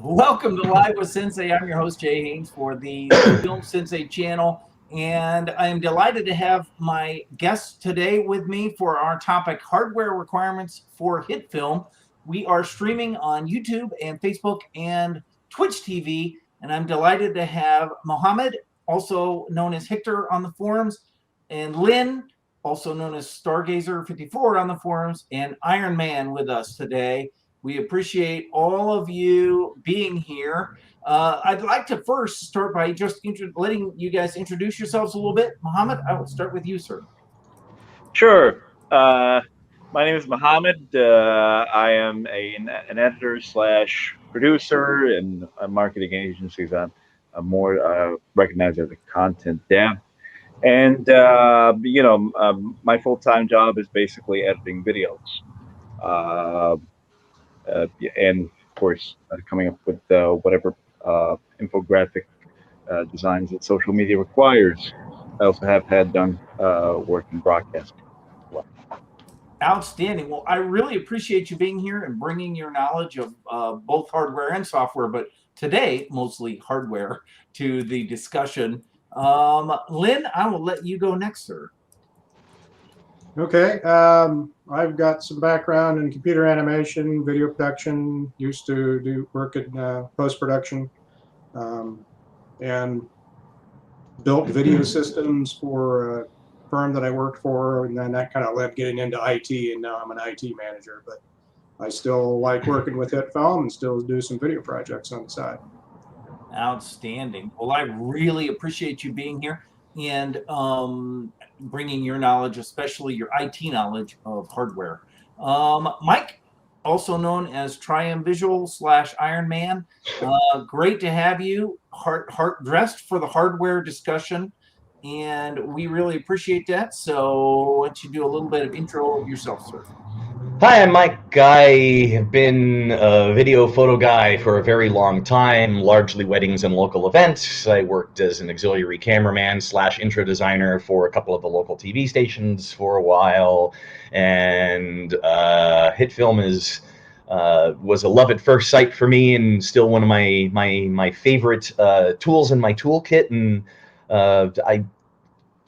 Welcome to Live with Sensei. I'm your host, Jay Haynes, for the Film Sensei channel. And I am delighted to have my guest today with me for our topic, hardware requirements for HitFilm. We are streaming on YouTube and Facebook and Twitch TV. And I'm delighted to have Mohammed, also known as Hector on the forums, and Lynn, also known as Stargazer54 on the forums, and Iron Man with us today. We appreciate all of you being here. I'd like to first start by just letting you guys introduce yourselves a little bit. Mohammed, I will start with you, sir. Sure. My name is Mohammed. I am an editor slash producer in marketing agencies. I'm more recognized as a content dev. And, my full-time job is basically editing videos. Uh, and, of course, coming up with whatever infographic designs that social media requires. I also have had done work in broadcasting as well. Outstanding. Well, I really appreciate you being here and bringing your knowledge of both hardware and software, but today, mostly hardware, to the discussion. Lynn, I will let you go next, sir. Okay, I've got some background in computer animation, video production, used to do work in post-production, and built video systems for a firm that I worked for, and then that kind of led getting into IT, and now I'm an IT manager, but I still like working with HitFilm and still do some video projects on the side. Outstanding. Well, I really appreciate you being here and bringing your knowledge, especially your IT knowledge of hardware. Mike, also known as Triumvisual / Iron Man, great to have you heart dressed for the hardware discussion, and we really appreciate that. So why don't you do a little bit of intro of yourself, sir? Hi, I'm Mike. I have been a video photo guy for a very long time, largely weddings and local events. I worked as an auxiliary cameraman / intro designer for a couple of the local TV stations for a while, and HitFilm was a love at first sight for me, and still one of my favorite tools in my toolkit. And I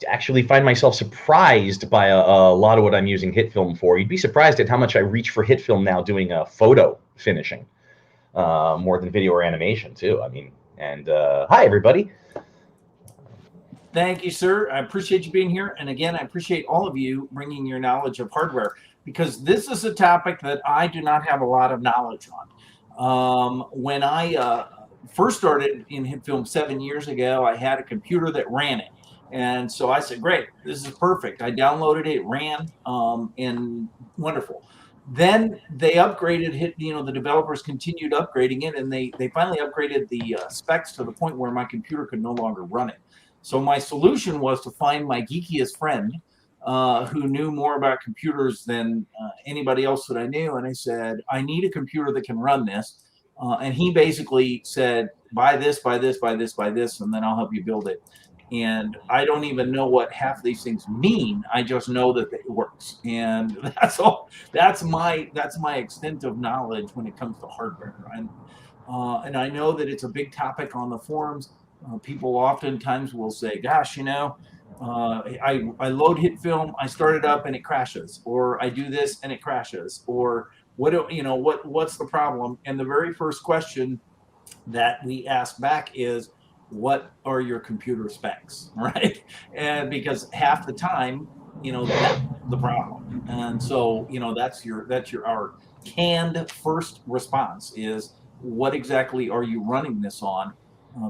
actually find myself surprised by a lot of what I'm using HitFilm for. You'd be surprised at how much I reach for HitFilm now doing photo finishing, more than video or animation too. I mean, and hi everybody. Thank you, sir. I appreciate you being here. And again, I appreciate all of you bringing your knowledge of hardware, because this is a topic that I do not have a lot of knowledge on. When I first started in HitFilm 7 years ago, I had a computer that ran it. And so I said, great, this is perfect. I downloaded it, ran, and wonderful. Then they upgraded the developers continued upgrading it, and they finally upgraded the specs to the point where my computer could no longer run it. So my solution was to find my geekiest friend who knew more about computers than anybody else that I knew. And I said, I need a computer that can run this. And he basically said, buy this, buy this, buy this, buy this, and then I'll help you build it. And I don't even know what half these things mean. I just know that it works, and that's all. That's my extent of knowledge when it comes to hardware. And I know that it's a big topic on the forums. People oftentimes will say, "Gosh, I load HitFilm, I start it up and it crashes, or I do this and it crashes, or what's the problem?" And the very first question that we ask back is, what are your computer specs, right? And because half the time, that's the problem. And so, that's our canned first response is, what exactly are you running this on?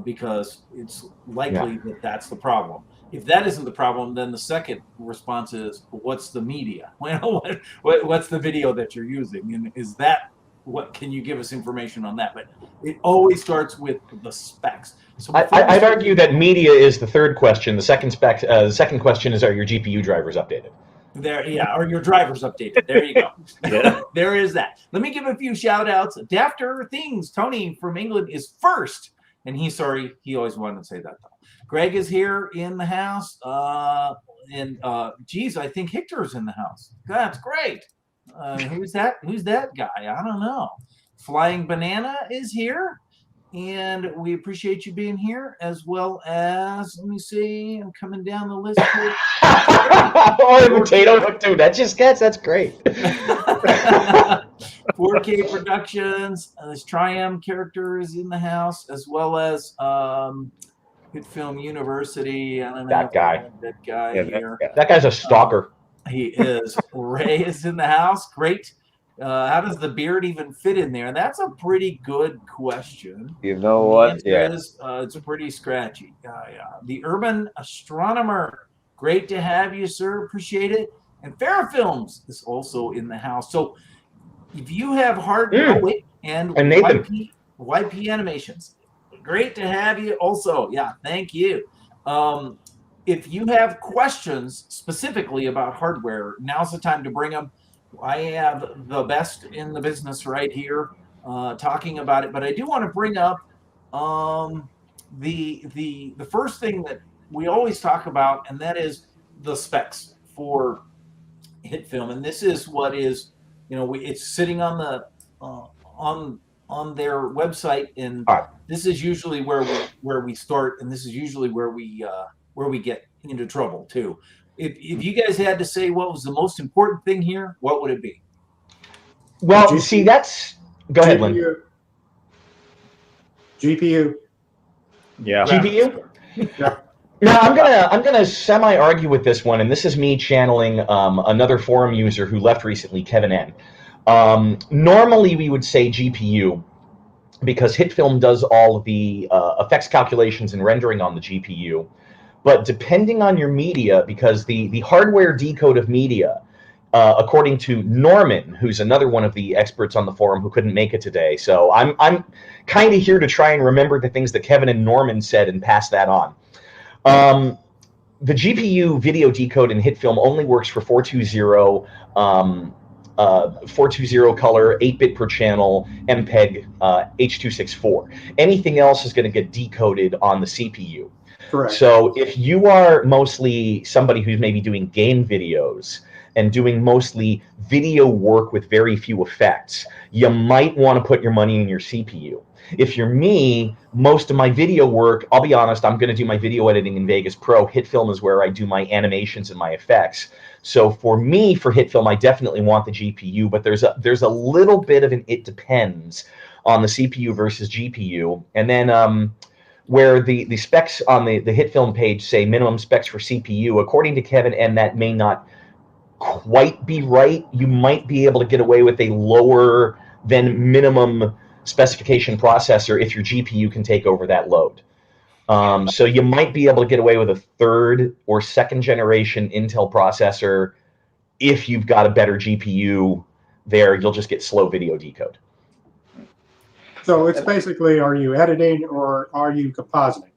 Because it's likely that that's the problem. If that isn't the problem, then the second response is, what's the media? What's the video that you're using? And is that, what can you give us information on that? But it always starts with the specs. So I'd argue that media is the third question. The second question is, are your GPU drivers updated? Are your drivers updated? There you go. Yeah. There is that. Let me give a few shout outs. Dafter Things, Tony from England is first. And he's sorry, he always wanted to say that though. Greg is here in the house. Geez, I think Hector's in the house. That's great. Who's that guy? I don't know. Flying Banana is here. And we appreciate you being here, as well as, let me see, I'm coming down the list here. Oh, the potato hook, dude, that just gets, that's great. 4K Productions, this Triumph character is in the house, as well as HitFilm University. I don't know That guy. that guy Yeah, here. That guy's a stalker. He is. Ray is in the house. Great. How does the beard even fit in there? That's a pretty good question. You know The what? answer Yeah. is it's pretty scratchy. The Urban Astronomer. Great to have you, sir. Appreciate it. And Farrah Films is also in the house. So if you have and Nathan. YP Animations, great to have you also. Yeah, thank you. If you have questions specifically about hardware, now's the time to bring them. I have the best in the business right here talking about it, but I do want to bring up the first thing that we always talk about, and that is the specs for HitFilm. And this is what is, it's sitting on the on their website, and this is usually where we start, and this is usually where we get into trouble too. If you guys had to say what was the most important thing here, what would it be? Well, see, that's... Go ahead, Lynn. GPU. Yeah. GPU? Yeah. Now, I'm gonna semi-argue with this one, and this is me channeling another forum user who left recently, Kevin N. Normally, we would say GPU, because HitFilm does all of the effects calculations and rendering on the GPU. But depending on your media, because the hardware decode of media, according to Norman, who's another one of the experts on the forum who couldn't make it today. So I'm kind of here to try and remember the things that Kevin and Norman said and pass that on. The GPU video decode in HitFilm only works for 420, 420 color, 8-bit per channel, MPEG, H.264. Anything else is going to get decoded on the CPU. Correct. So if you are mostly somebody who's maybe doing game videos and doing mostly video work with very few effects, you might want to put your money in your CPU. If you're me, most of my video work, I'll be honest, I'm going to do my video editing in Vegas Pro. HitFilm is where I do my animations and my effects. So for me, for HitFilm, I definitely want the GPU, but there's a little bit of an it depends on the CPU versus GPU. And then where the specs on the HitFilm page say minimum specs for CPU, according to Kevin, and that may not quite be right. You might be able to get away with a lower than minimum specification processor if your GPU can take over that load. So you might be able to get away with a third or second generation Intel processor. If you've got a better GPU there, you'll just get slow video decode. So it's basically, are you editing or are you compositing?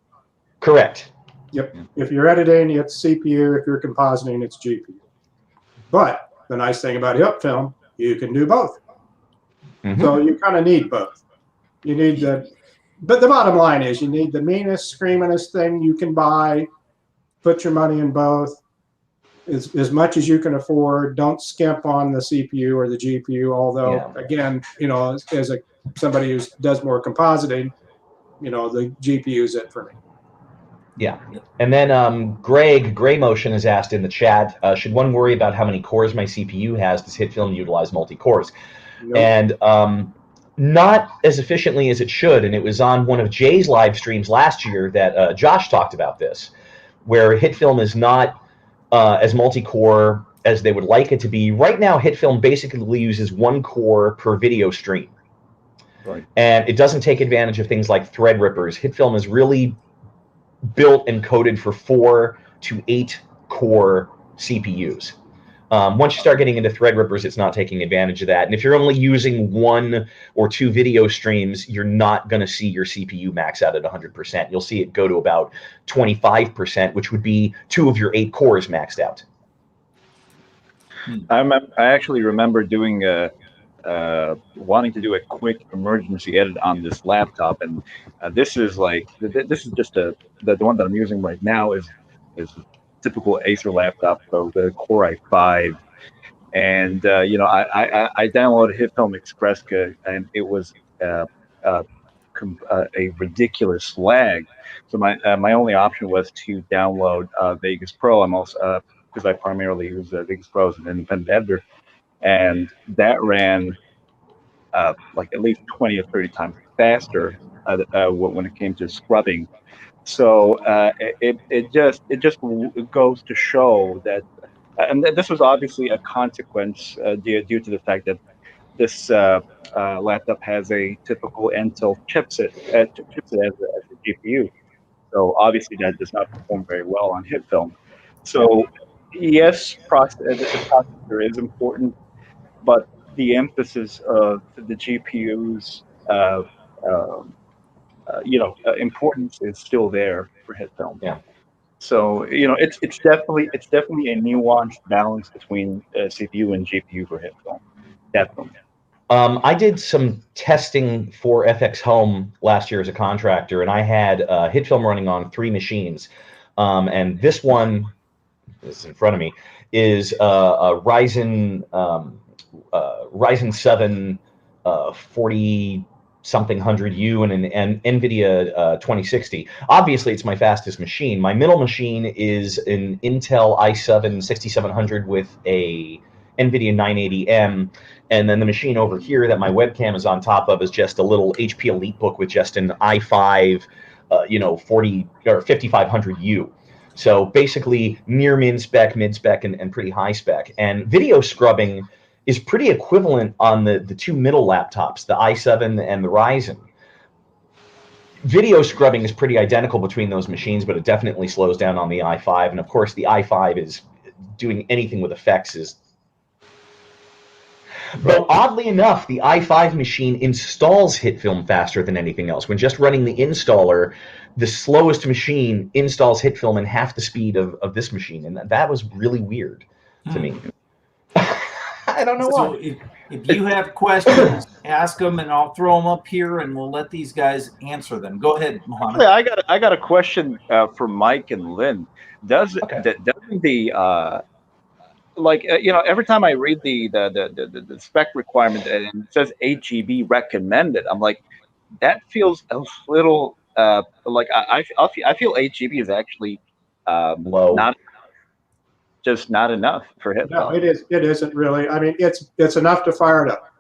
Correct. Yep. If you're editing, it's CPU. If you're compositing, it's GPU. But the nice thing about HitFilm, you can do both. Mm-hmm. So you kind of need both. You need but the bottom line is you need the meanest, screamingest thing you can buy. Put your money in both as much as you can afford. Don't skimp on the CPU or the GPU. Although, again, as somebody who does more compositing, the GPU is it for me. Yeah. And then Gray Motion has asked in the chat, should one worry about how many cores my CPU has? Does HitFilm utilize multi-cores? Nope. And not as efficiently as it should. And it was on one of Jay's live streams last year that Josh talked about this, where HitFilm is not as multi-core as they would like it to be. Right now, HitFilm basically uses one core per video stream. Right. And it doesn't take advantage of things like thread rippers. HitFilm is really built and coded for 4 to 8 core CPUs. Once you start getting into thread rippers, it's not taking advantage of that. And if you're only using 1 or 2 video streams, you're not going to see your CPU max out at 100%. You'll see it go to about 25%, which would be 2 of your 8 cores maxed out. I actually remember doing wanting to do a quick emergency edit on this laptop, and this is just the one that I'm using right now is typical Acer laptop, so the Core i5, and I downloaded HitFilm Express, and it was a ridiculous lag. So my only option was to download Vegas Pro. I'm also because I primarily use Vegas Pro as an independent editor, and that ran like at least 20 or 30 times faster when it came to scrubbing. So it goes to show that, and this was obviously a consequence due to the fact that this laptop has a typical Intel chipset as a GPU. So obviously that does not perform very well on HitFilm. So yes, the processor is important, but the emphasis of the GPU's importance is still there for HitFilm. Yeah. So it's definitely a nuanced balance between CPU and GPU for HitFilm. Definitely. I did some testing for FX Home last year as a contractor, and I had HitFilm running on 3 machines. And this one, this is in front of me, is a Ryzen 7 40 something 100U and an NVIDIA 2060. Obviously, it's my fastest machine. My middle machine is an Intel i7 6700 with a NVIDIA 980M. And then the machine over here that my webcam is on top of is just a little HP EliteBook with just an i5, 40 or 5500U. So basically near mid spec, and pretty high spec. And video scrubbing is pretty equivalent on the 2 middle laptops, the i7 and the Ryzen. Video scrubbing is pretty identical between those machines, but it definitely slows down on the i5. And of course, the i5 is doing anything with effects is. But oddly enough, the i5 machine installs HitFilm faster than anything else. When just running the installer, the slowest machine installs HitFilm in half the speed of this machine. And that was really weird to me. I don't know why. So if you have questions, ask them, and I'll throw them up here, and we'll let these guys answer them. Go ahead, Mohammed. I got a question for Mike and Lynn. Doesn't the every time I read the spec requirement and it says 8 GB recommended, I'm like, that feels a little like I feel 8 GB is actually low. Not enough for HitFilm. No, it isn't really. I mean, it's enough to fire it up.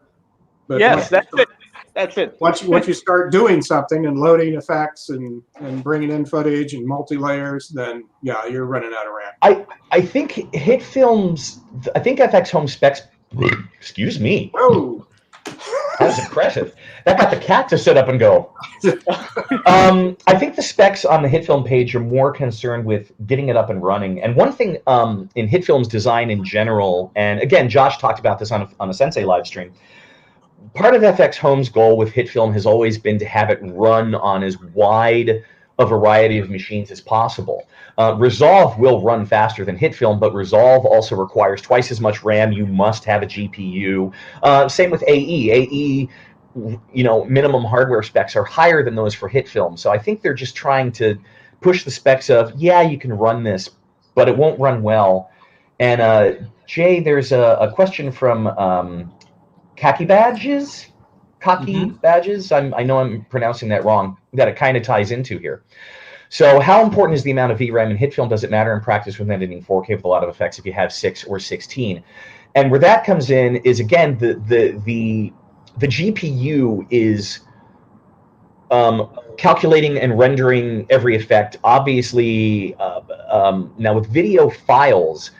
But yes, that's it. Once you start doing something and loading effects and bringing in footage and multi-layers, then yeah, you're running out of RAM. I think FX Home specs. Excuse me. Whoa. That was impressive. That got the cat to sit up and go. I think the specs on the HitFilm page are more concerned with getting it up and running. And one thing in HitFilm's design in general, and again, Josh talked about this on a Sensei live stream, part of FX Home's goal with HitFilm has always been to have it run on as wide a variety of machines as possible. Resolve will run faster than HitFilm, but Resolve also requires twice as much RAM. You must have a GPU. Same with AE. AE, minimum hardware specs are higher than those for HitFilm. So I think they're just trying to push the specs of, yeah, you can run this, but it won't run well. And Jay, there's a question from Khaki Badges. I know I'm pronouncing that wrong, that it kind of ties into here. So how important is the amount of VRAM in HitFilm? Does it matter in practice when editing 4K with a lot of effects if you have 6 or 16? And where that comes in is, again, the GPU is calculating and rendering every effect. Obviously, now with video files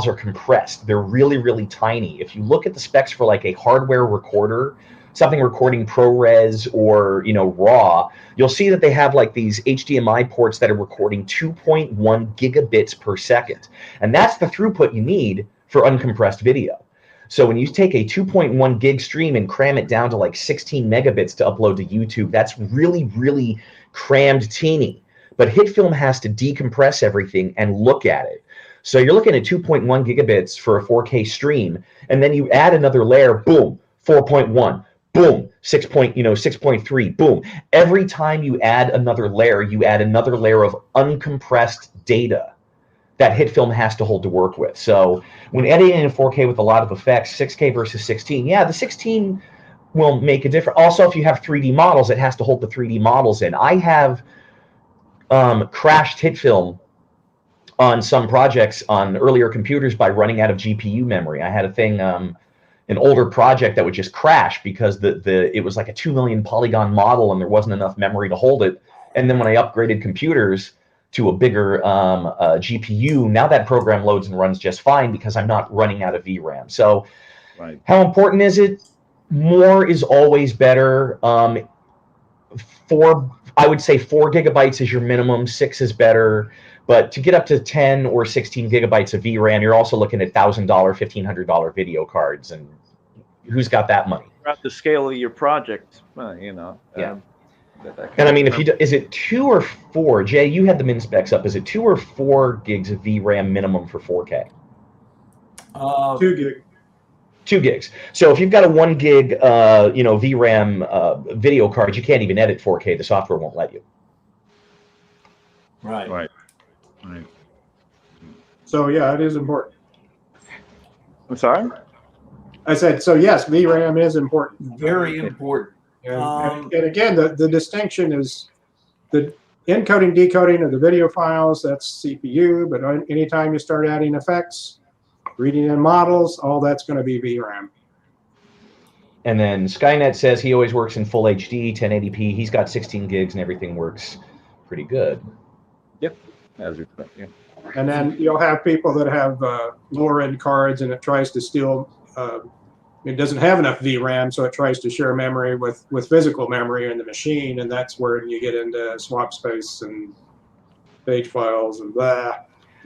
are compressed. They're really, really tiny. If you look at the specs for like a hardware recorder, something recording ProRes or RAW, you'll see that they have like these HDMI ports that are recording 2.1 gigabits per second. And that's the throughput you need for uncompressed video. So when you take a 2.1 gig stream and cram it down to like 16 megabits to upload to YouTube, that's really, really crammed teeny. But HitFilm has to decompress everything and look at it. So you're looking at 2.1 gigabits for a 4K stream, and then you add another layer, boom, 4.1. Boom, 6.3, boom. Every time you add another layer, you add another layer of uncompressed data that HitFilm has to hold to work with. So when editing in 4K with a lot of effects, 6K versus 16, yeah, the 16 will make a difference. Also, if you have 3D models, it has to hold the 3D models in. I have crashed HitFilm on some projects on earlier computers by running out of GPU memory. I had a thing, an older project that would just crash because it was like a 2 million polygon model and there wasn't enough memory to hold it. And then when I upgraded computers to a bigger GPU, now that program loads and runs just fine because I'm not running out of VRAM. So how important is it? More is always better. I would say 4 gigabytes is your minimum, 6 is better. But to get up to 10 or 16 gigabytes of VRAM, you're also looking at $1,000, $1,500 video cards, and who's got that money? At the scale of your project, you know. Yeah. And I mean, is it 2 or 4? Jay, you had the min specs up. Is it 2 or 4 gigs of VRAM minimum for 4K? 2 gig. 2 gigs. So if you've got a 1 gig, VRAM video card, you can't even edit 4K. The software won't let you. Right. So yeah, it is important. I'm sorry? I said, so yes, VRAM is important. Very important. And again, the distinction is the encoding, decoding of the video files, that's CPU, but anytime you start adding effects, reading in models, all that's going to be VRAM. And then Skynet says he always works in full HD, 1080p. He's got 16 gigs and everything works pretty good. Yep. As we put, yeah. And then you'll have people that have lower end cards and it tries to steal, it doesn't have enough VRAM, so it tries to share memory with physical memory in the machine, and that's where you get into swap space and page files and blah.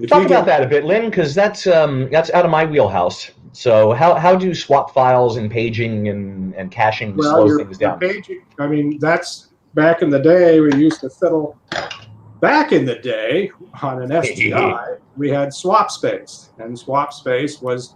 Talk about that a bit, Lynn, because that's out of my wheelhouse. So how do swap files and paging and caching slow things down? Paging, I mean, that's back in the day we used to fiddle. Back in the day on an SDI, we had swap space, and swap space was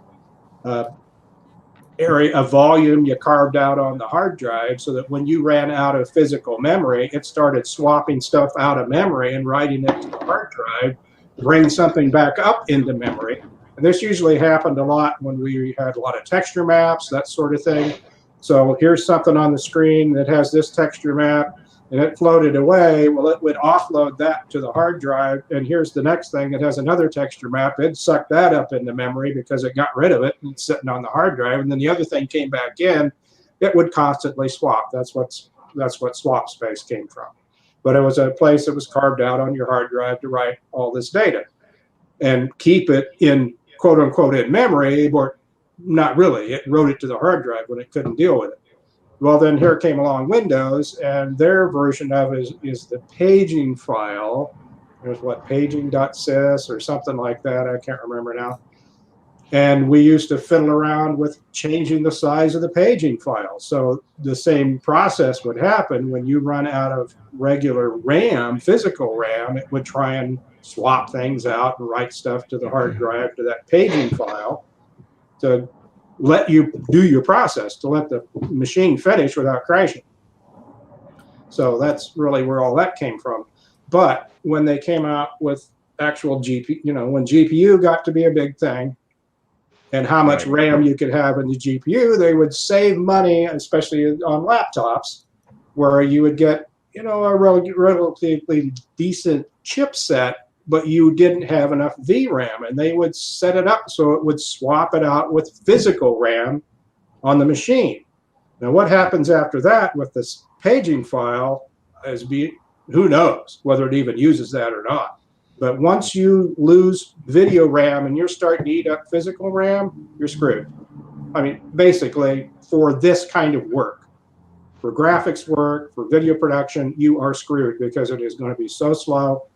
area of volume you carved out on the hard drive so that when you ran out of physical memory, it started swapping stuff out of memory and writing it to the hard drive, bring something back up into memory. And this usually happened a lot when we had a lot of texture maps, that sort of thing. So here's something on the screen that has this texture map, and it floated away. Well, it would offload that to the hard drive, and here's the next thing that has another texture map. It'd suck that up into memory because it got rid of it and it's sitting on the hard drive, and then the other thing came back in. It would constantly swap. That's what swap space came from. But it was a place that was carved out on your hard drive to write all this data and keep it in quote unquote in memory, but not really. It wrote it to the hard drive when it couldn't deal with it. Well, then here came along Windows, and their version of it is the paging file. There's what, paging.sys or something like that. I can't remember now. And we used to fiddle around with changing the size of the paging file. So the same process would happen when you run out of regular RAM, physical RAM. It would try and swap things out and write stuff to the hard drive to that paging file to let you do your process, to let the machine finish without crashing. So that's really where all that came from. But when they came out with actual GPU, when GPU got to be a big thing and how much RAM you could have in the GPU, they would save money, especially on laptops, where you would get, a relatively decent chipset, but you didn't have enough VRAM, and they would set it up so it would swap it out with physical RAM on the machine. Now, what happens after that with this paging file who knows whether it even uses that or not. But once you lose video RAM and you're starting to eat up physical RAM, you're screwed. I mean, basically, for this kind of work, for graphics work, for video production, you are screwed because it is going to be so slow.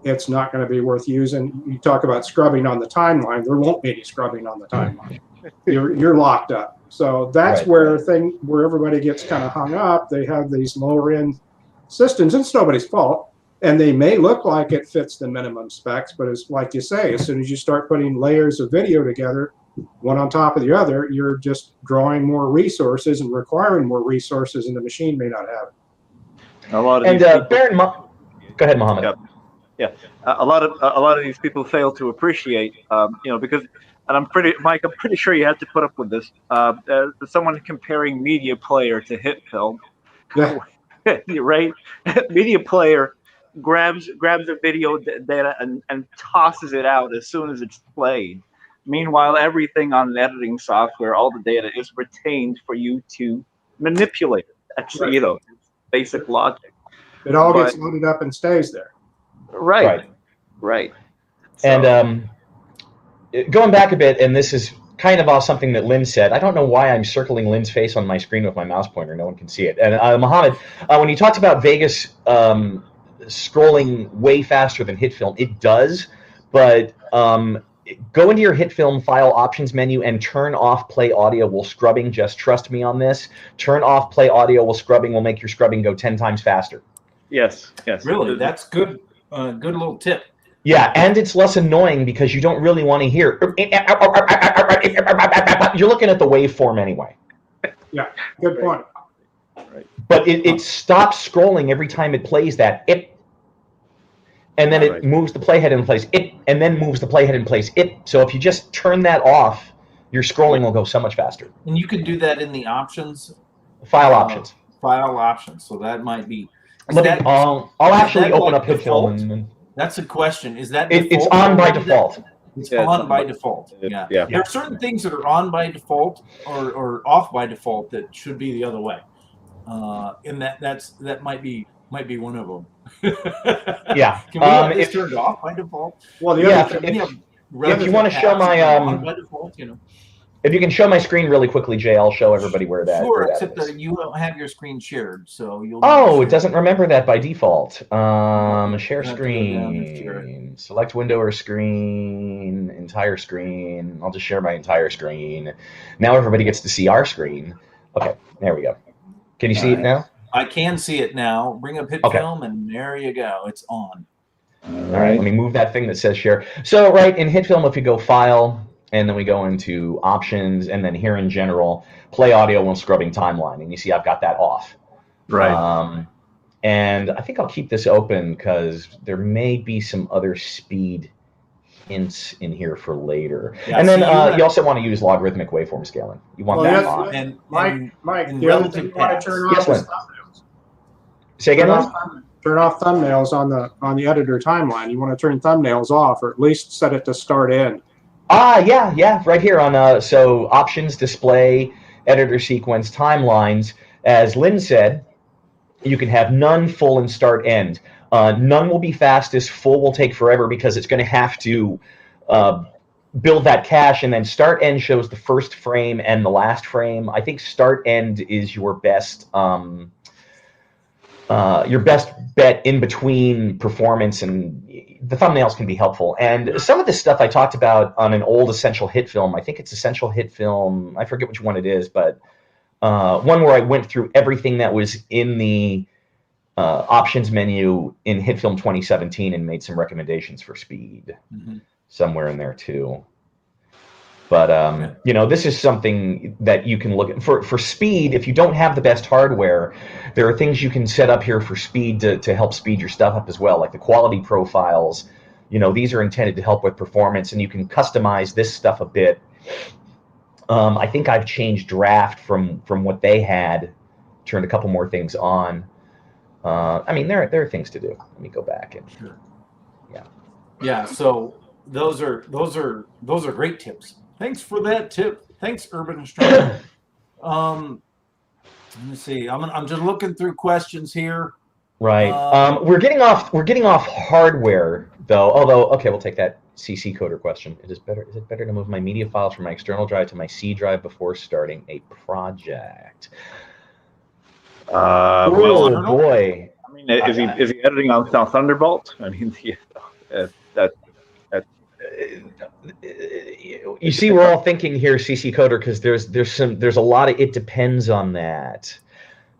It's not going to be worth using. You talk about scrubbing on the timeline. There won't be any scrubbing on the timeline. You're locked up. So that's where everybody gets kind of hung up. They have these lower end systems, and it's nobody's fault. And they may look like it fits the minimum specs, but it's like you say, as soon as you start putting layers of video together, one on top of the other, you're just drawing more resources and requiring more resources, and the machine may not have it. A lot of go ahead, Mohammed. Yeah, a lot of these people fail to appreciate, because and Mike, I'm pretty sure you had to put up with this. Someone comparing Media Player to HitFilm. Yeah. You're right. Media Player grabs the video data and tosses it out as soon as it's played. Meanwhile, everything on the editing software, all the data is retained for you to manipulate. That's Right. basic logic. It all gets loaded up and stays there. Right. So, And going back a bit, and this is kind of off something that Lynn said. I don't know why I'm circling Lynn's face on my screen with my mouse pointer. No one can see it. And Mohammed, when you talked about Vegas scrolling way faster than HitFilm, it does, but go into your HitFilm file options menu and turn off play audio while scrubbing. Just trust me on this. Turn off play audio while scrubbing will make your scrubbing go 10 times faster. Yes. Really, that's good. Good little tip. Yeah, and it's less annoying because you don't really want to hear. You're looking at the waveform anyway. Yeah, good point. Right. But it stops scrolling every time it plays that. And then it moves the playhead in place. And then moves the playhead in place. So if you just turn that off, your scrolling will go so much faster. And you can do that in the options. File options. File options. So that might be. I'll actually open up HitFilm. That's a question. Is that it's on by default? It's on by default. Yeah. There are certain things that are on by default or off by default that should be the other way. And that might be one of them. Yeah. Can we have this turned off by default? Well, if you want to show my on by default, if you can show my screen really quickly, Jay, I'll show everybody where that. Sure, where that except is. that you don't have your screen shared, so you'll. Oh, it doesn't remember that by default. Share Have to go down and share screen. Select window or screen. Entire screen. I'll just share my entire screen. Now everybody gets to see our screen. Okay, there we go. Can you see it now? I can see it now. Bring up HitFilm, and there you go. It's on. All right, let me move that thing that says share. So, right, in HitFilm, if you go File, and then we go into Options, and then here in General, Play Audio when scrubbing Timeline, and you see I've got that off. Right. And I think I'll keep this open because there may be some other speed hints in here for later. Yeah, and then you also want to use logarithmic waveform scaling. You want that on. And Mike, the other thing you want to turn off is thumbnails. Say again, turn off thumbnails on the editor timeline. You want to turn thumbnails off, or at least set it to start end. Yeah, right here on so options, display, editor sequence, timelines. As Lynn said, you can have none, full, and start end. None will be fastest. Full will take forever because it's going to have to build that cache, and then start end shows the first frame and the last frame. I think start end is your best bet in between performance, and the thumbnails can be helpful. And some of this stuff I talked about on an old Essential HitFilm. I think it's Essential HitFilm. I forget which one it is, but one where I went through everything that was in the options menu in HitFilm 2017 and made some recommendations for speed somewhere in there too. But this is something that you can look at for speed. If you don't have the best hardware, there are things you can set up here for speed to help speed your stuff up as well, like the quality profiles. These are intended to help with performance, and you can customize this stuff a bit. I think I've changed draft from what they had, turned a couple more things on. There are things to do. Let me go back and yeah. So those are great tips. Thanks for that tip. Thanks, Urban Astronomer. Let me see. I'm just looking through questions here. Right. We're getting off hardware though. Although, okay, we'll take that CC coder question. Is it better to move my media files from my external drive to my C drive before starting a project? Well, boy. Is he editing on Thunderbolt? You see, we're all thinking here, CC coder, because there's a lot of it depends on that.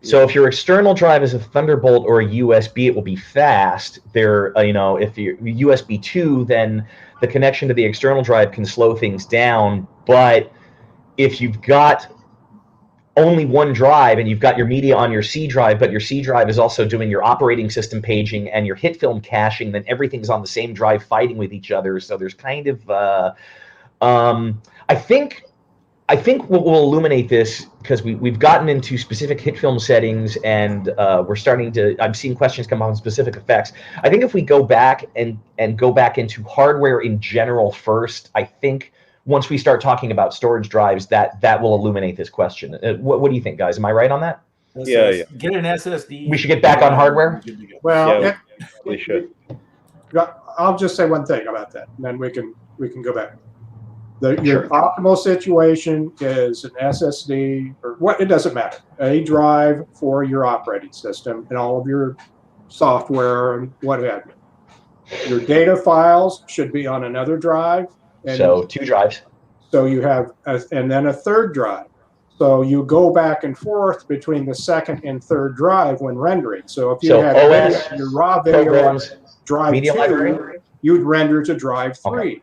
So if your external drive is a Thunderbolt or a USB, it will be fast. If you're USB 2, then the connection to the external drive can slow things down. But if you've got only one drive and you've got your media on your C drive, but your C drive is also doing your operating system paging and your HitFilm caching, then everything's on the same drive fighting with each other. So there's kind of I think what will illuminate this, because we've gotten into specific HitFilm settings, and I'm seeing questions come on specific effects. I think if we go back and go back into hardware in general first, I think once we start talking about storage drives, that will illuminate this question. What do you think, guys? Am I right on that? Yeah. Get an SSD. We should get back on hardware? Well, Yeah, we should. I'll just say one thing about that, and then we can go back. Your Sure. optimal situation is an SSD, or what, it doesn't matter, a drive for your operating system and all of your software and what have you. Your data files should be on another drive. And So 2 drives. so you have, and then a third drive. So you go back and forth between the second and third drive when rendering. So if you So had OS, your raw video programs, drive media 2, library? you'd render to drive 3. Okay.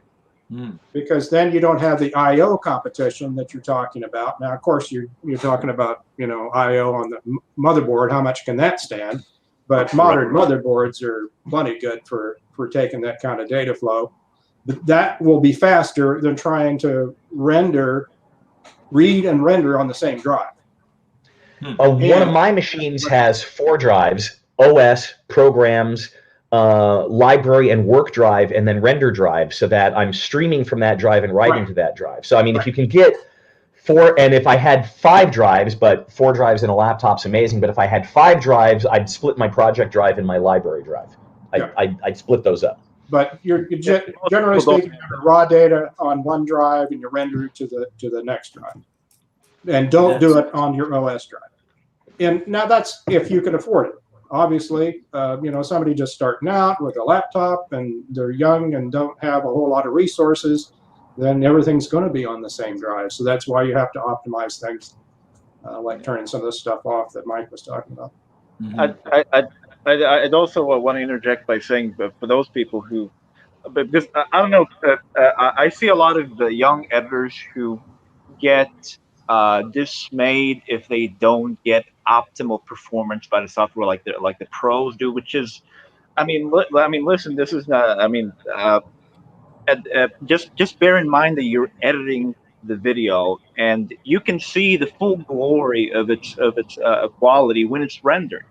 Because then you don't have the I/O competition that you're talking about. Now, of course, you're talking about I/O on the motherboard. How much can that stand? But modern motherboards are plenty good for taking that kind of data flow. But that will be faster than trying to read and render on the same drive. One of my machines has 4 drives: OS, programs, library and work drive, and then render drive, so that I'm streaming from that drive and writing to that drive. So I mean, if you can get 4, and if I had 5 drives, but 4 drives in a laptop's amazing, but if I had 5 drives, I'd split my project drive and my library drive. I'd split those up. But you're generally speaking, you have raw data on one drive and you render it to the next drive. And don't do it on your OS drive. And now that's if you can afford it. Obviously, somebody just starting out with a laptop and they're young and don't have a whole lot of resources, then everything's going to be on the same drive. So that's why you have to optimize things, like turning some of this stuff off that Mike was talking about. I'd also want to interject by saying, for those people who, because I don't know, I see a lot of the young editors who get dismayed if they don't get optimal performance by the software like the pros do, which is, listen, this is not, just bear in mind that you're editing the video and you can see the full glory of its quality when it's rendered.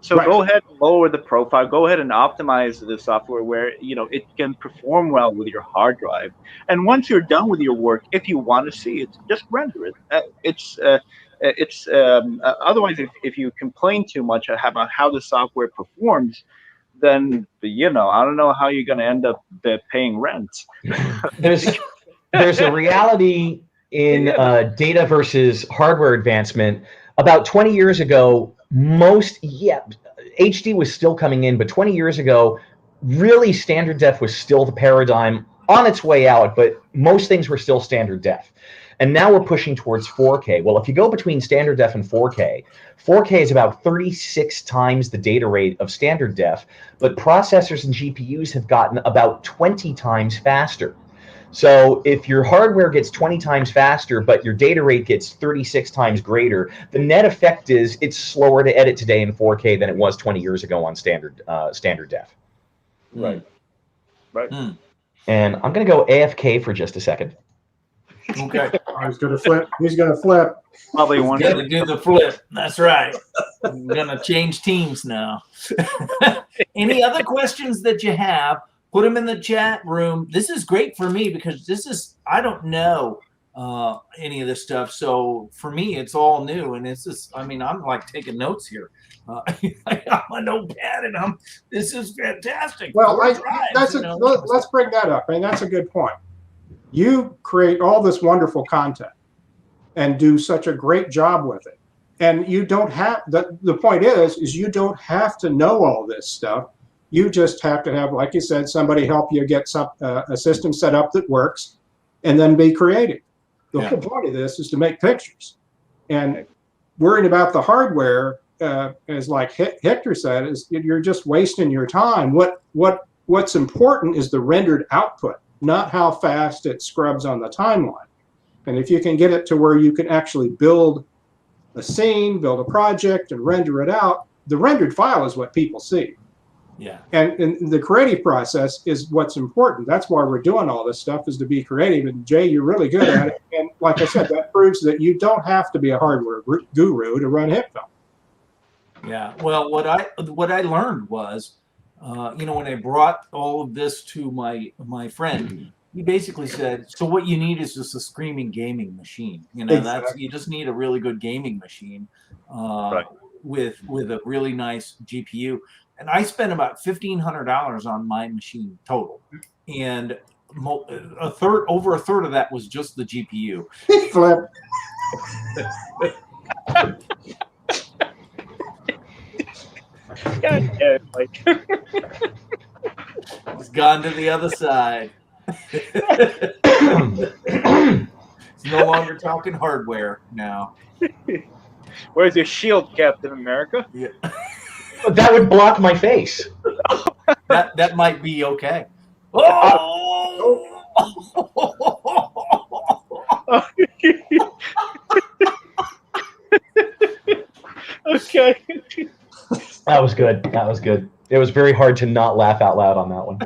So go ahead and lower the profile. Go ahead and optimize the software where it can perform well with your hard drive. And once you're done with your work, if you want to see it, just render it. Otherwise, if you complain too much about how the software performs, then I don't know how you're going to end up paying rent. There's a reality in data versus hardware advancement. About 20 years ago, HD was still coming in, but 20 years ago, really standard def was still the paradigm, on its way out, but most things were still standard def. And now we're pushing towards 4K. Well, if you go between standard def and 4K, 4K is about 36 times the data rate of standard def, but processors and GPUs have gotten about 20 times faster. So if your hardware gets 20 times faster, but your data rate gets 36 times greater, the net effect is it's slower to edit today in 4K than it was 20 years ago on standard def. Right. And I'm going to go AFK for just a second. Okay. He's going to flip. He's going to flip. Probably Got to do the flip. That's right. I'm going to change teams now. Any other questions that you have? Put them in the chat room. This is great for me because I don't know any of this stuff. So for me, it's all new. And it's just, I'm like taking notes here. I got my notepad and this is fantastic. Well, let's bring that up. That's a good point. You create all this wonderful content and do such a great job with it. And you don't have, the point is you don't have to know all this stuff. You just have to have, like you said, somebody help you get a system set up that works and then be creative. The whole point of this is to make pictures. And worrying about the hardware, as like Hector said, is you're just wasting your time. What's important is the rendered output, not how fast it scrubs on the timeline. And if you can get it to where you can actually build a scene, build a project, and render it out, the rendered file is what people see. Yeah. And the creative process is what's important. That's why we're doing all this stuff, is to be creative. And Jay, you're really good at it. And like I said, that proves that you don't have to be a hardware guru to run HitFilm. Yeah. Well, what I learned was, when I brought all of this to my friend, he basically said, "So what you need is just a screaming gaming machine. Exactly. You just need a really good gaming machine, Right. with a really nice GPU." And I spent about $1,500 on my machine total, and over a third of that was just the GPU. Flip. Yeah, like It's gone to the other side. It's no longer talking hardware now. where's your shield, Captain America? Yeah. That would block my face. That might be okay. Oh! Okay. That was good. That was good. It was very hard to not laugh out loud on that one.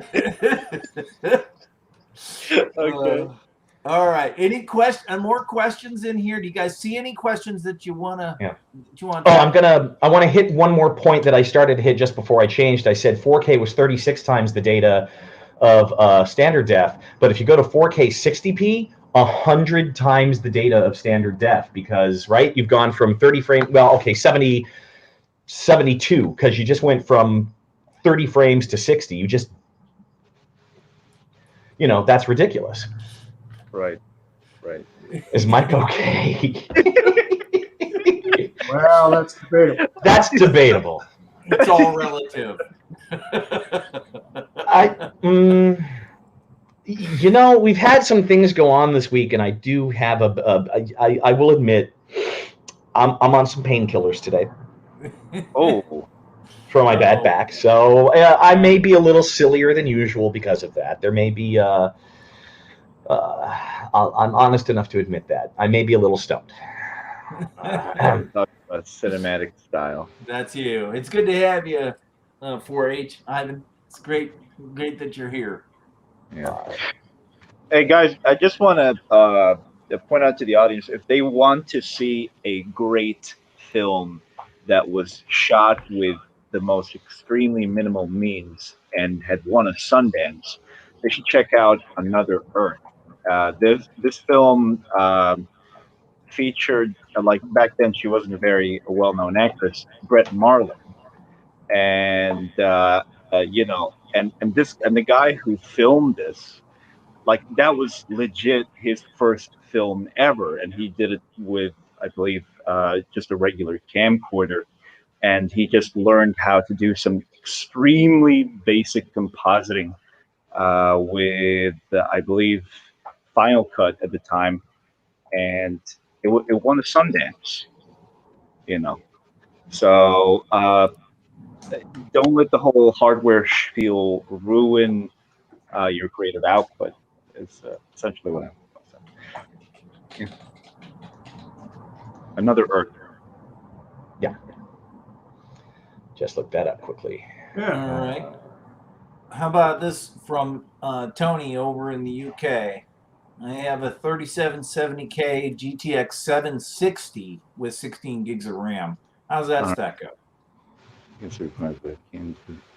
Okay. All right. Any more questions in here? Do you guys see any questions that you wanna? Yeah. That you want? Oh, I want to hit one more point that I started to hit just before I changed. I said 4K was 36 times the data of standard def, but if you go to 4K 60p, 100 times the data of standard def, because you've gone from 30 frames. Well, okay, 72, because you just went from 30 frames to 60. You just, that's ridiculous. Right. Is Mike okay? Well, that's debatable. That's debatable. It's all relative. We've had some things go on this week, and I do have I will admit, I'm on some painkillers today. Oh. For my bad back, so I may be a little sillier than usual because of that. There may be, I'm honest enough to admit that I may be a little stoned. Cinematic style. That's you. It's good to have you, 4-H Ivan. It's great that you're here. Yeah. Hey guys, I just want to point out to the audience, if they want to see a great film that was shot with the most extremely minimal means and had won a Sundance, they should check out Another Earth. This film featured, like back then she wasn't a very well-known actress, Brett Marlin, and and the guy who filmed this, like, that was legit his first film ever, and he did it with, I believe, just a regular camcorder, and he just learned how to do some extremely basic compositing with, I believe, Final Cut at the time, and it won a Sundance. So don't let the whole hardware spiel ruin your creative output. Is essentially what I'm saying. Yeah. Another Earth. Yeah. Just look that up quickly. Yeah. All right. How about this from Tony over in the UK? I have a 3770K GTX 760 with 16 gigs of RAM. How's that stack up?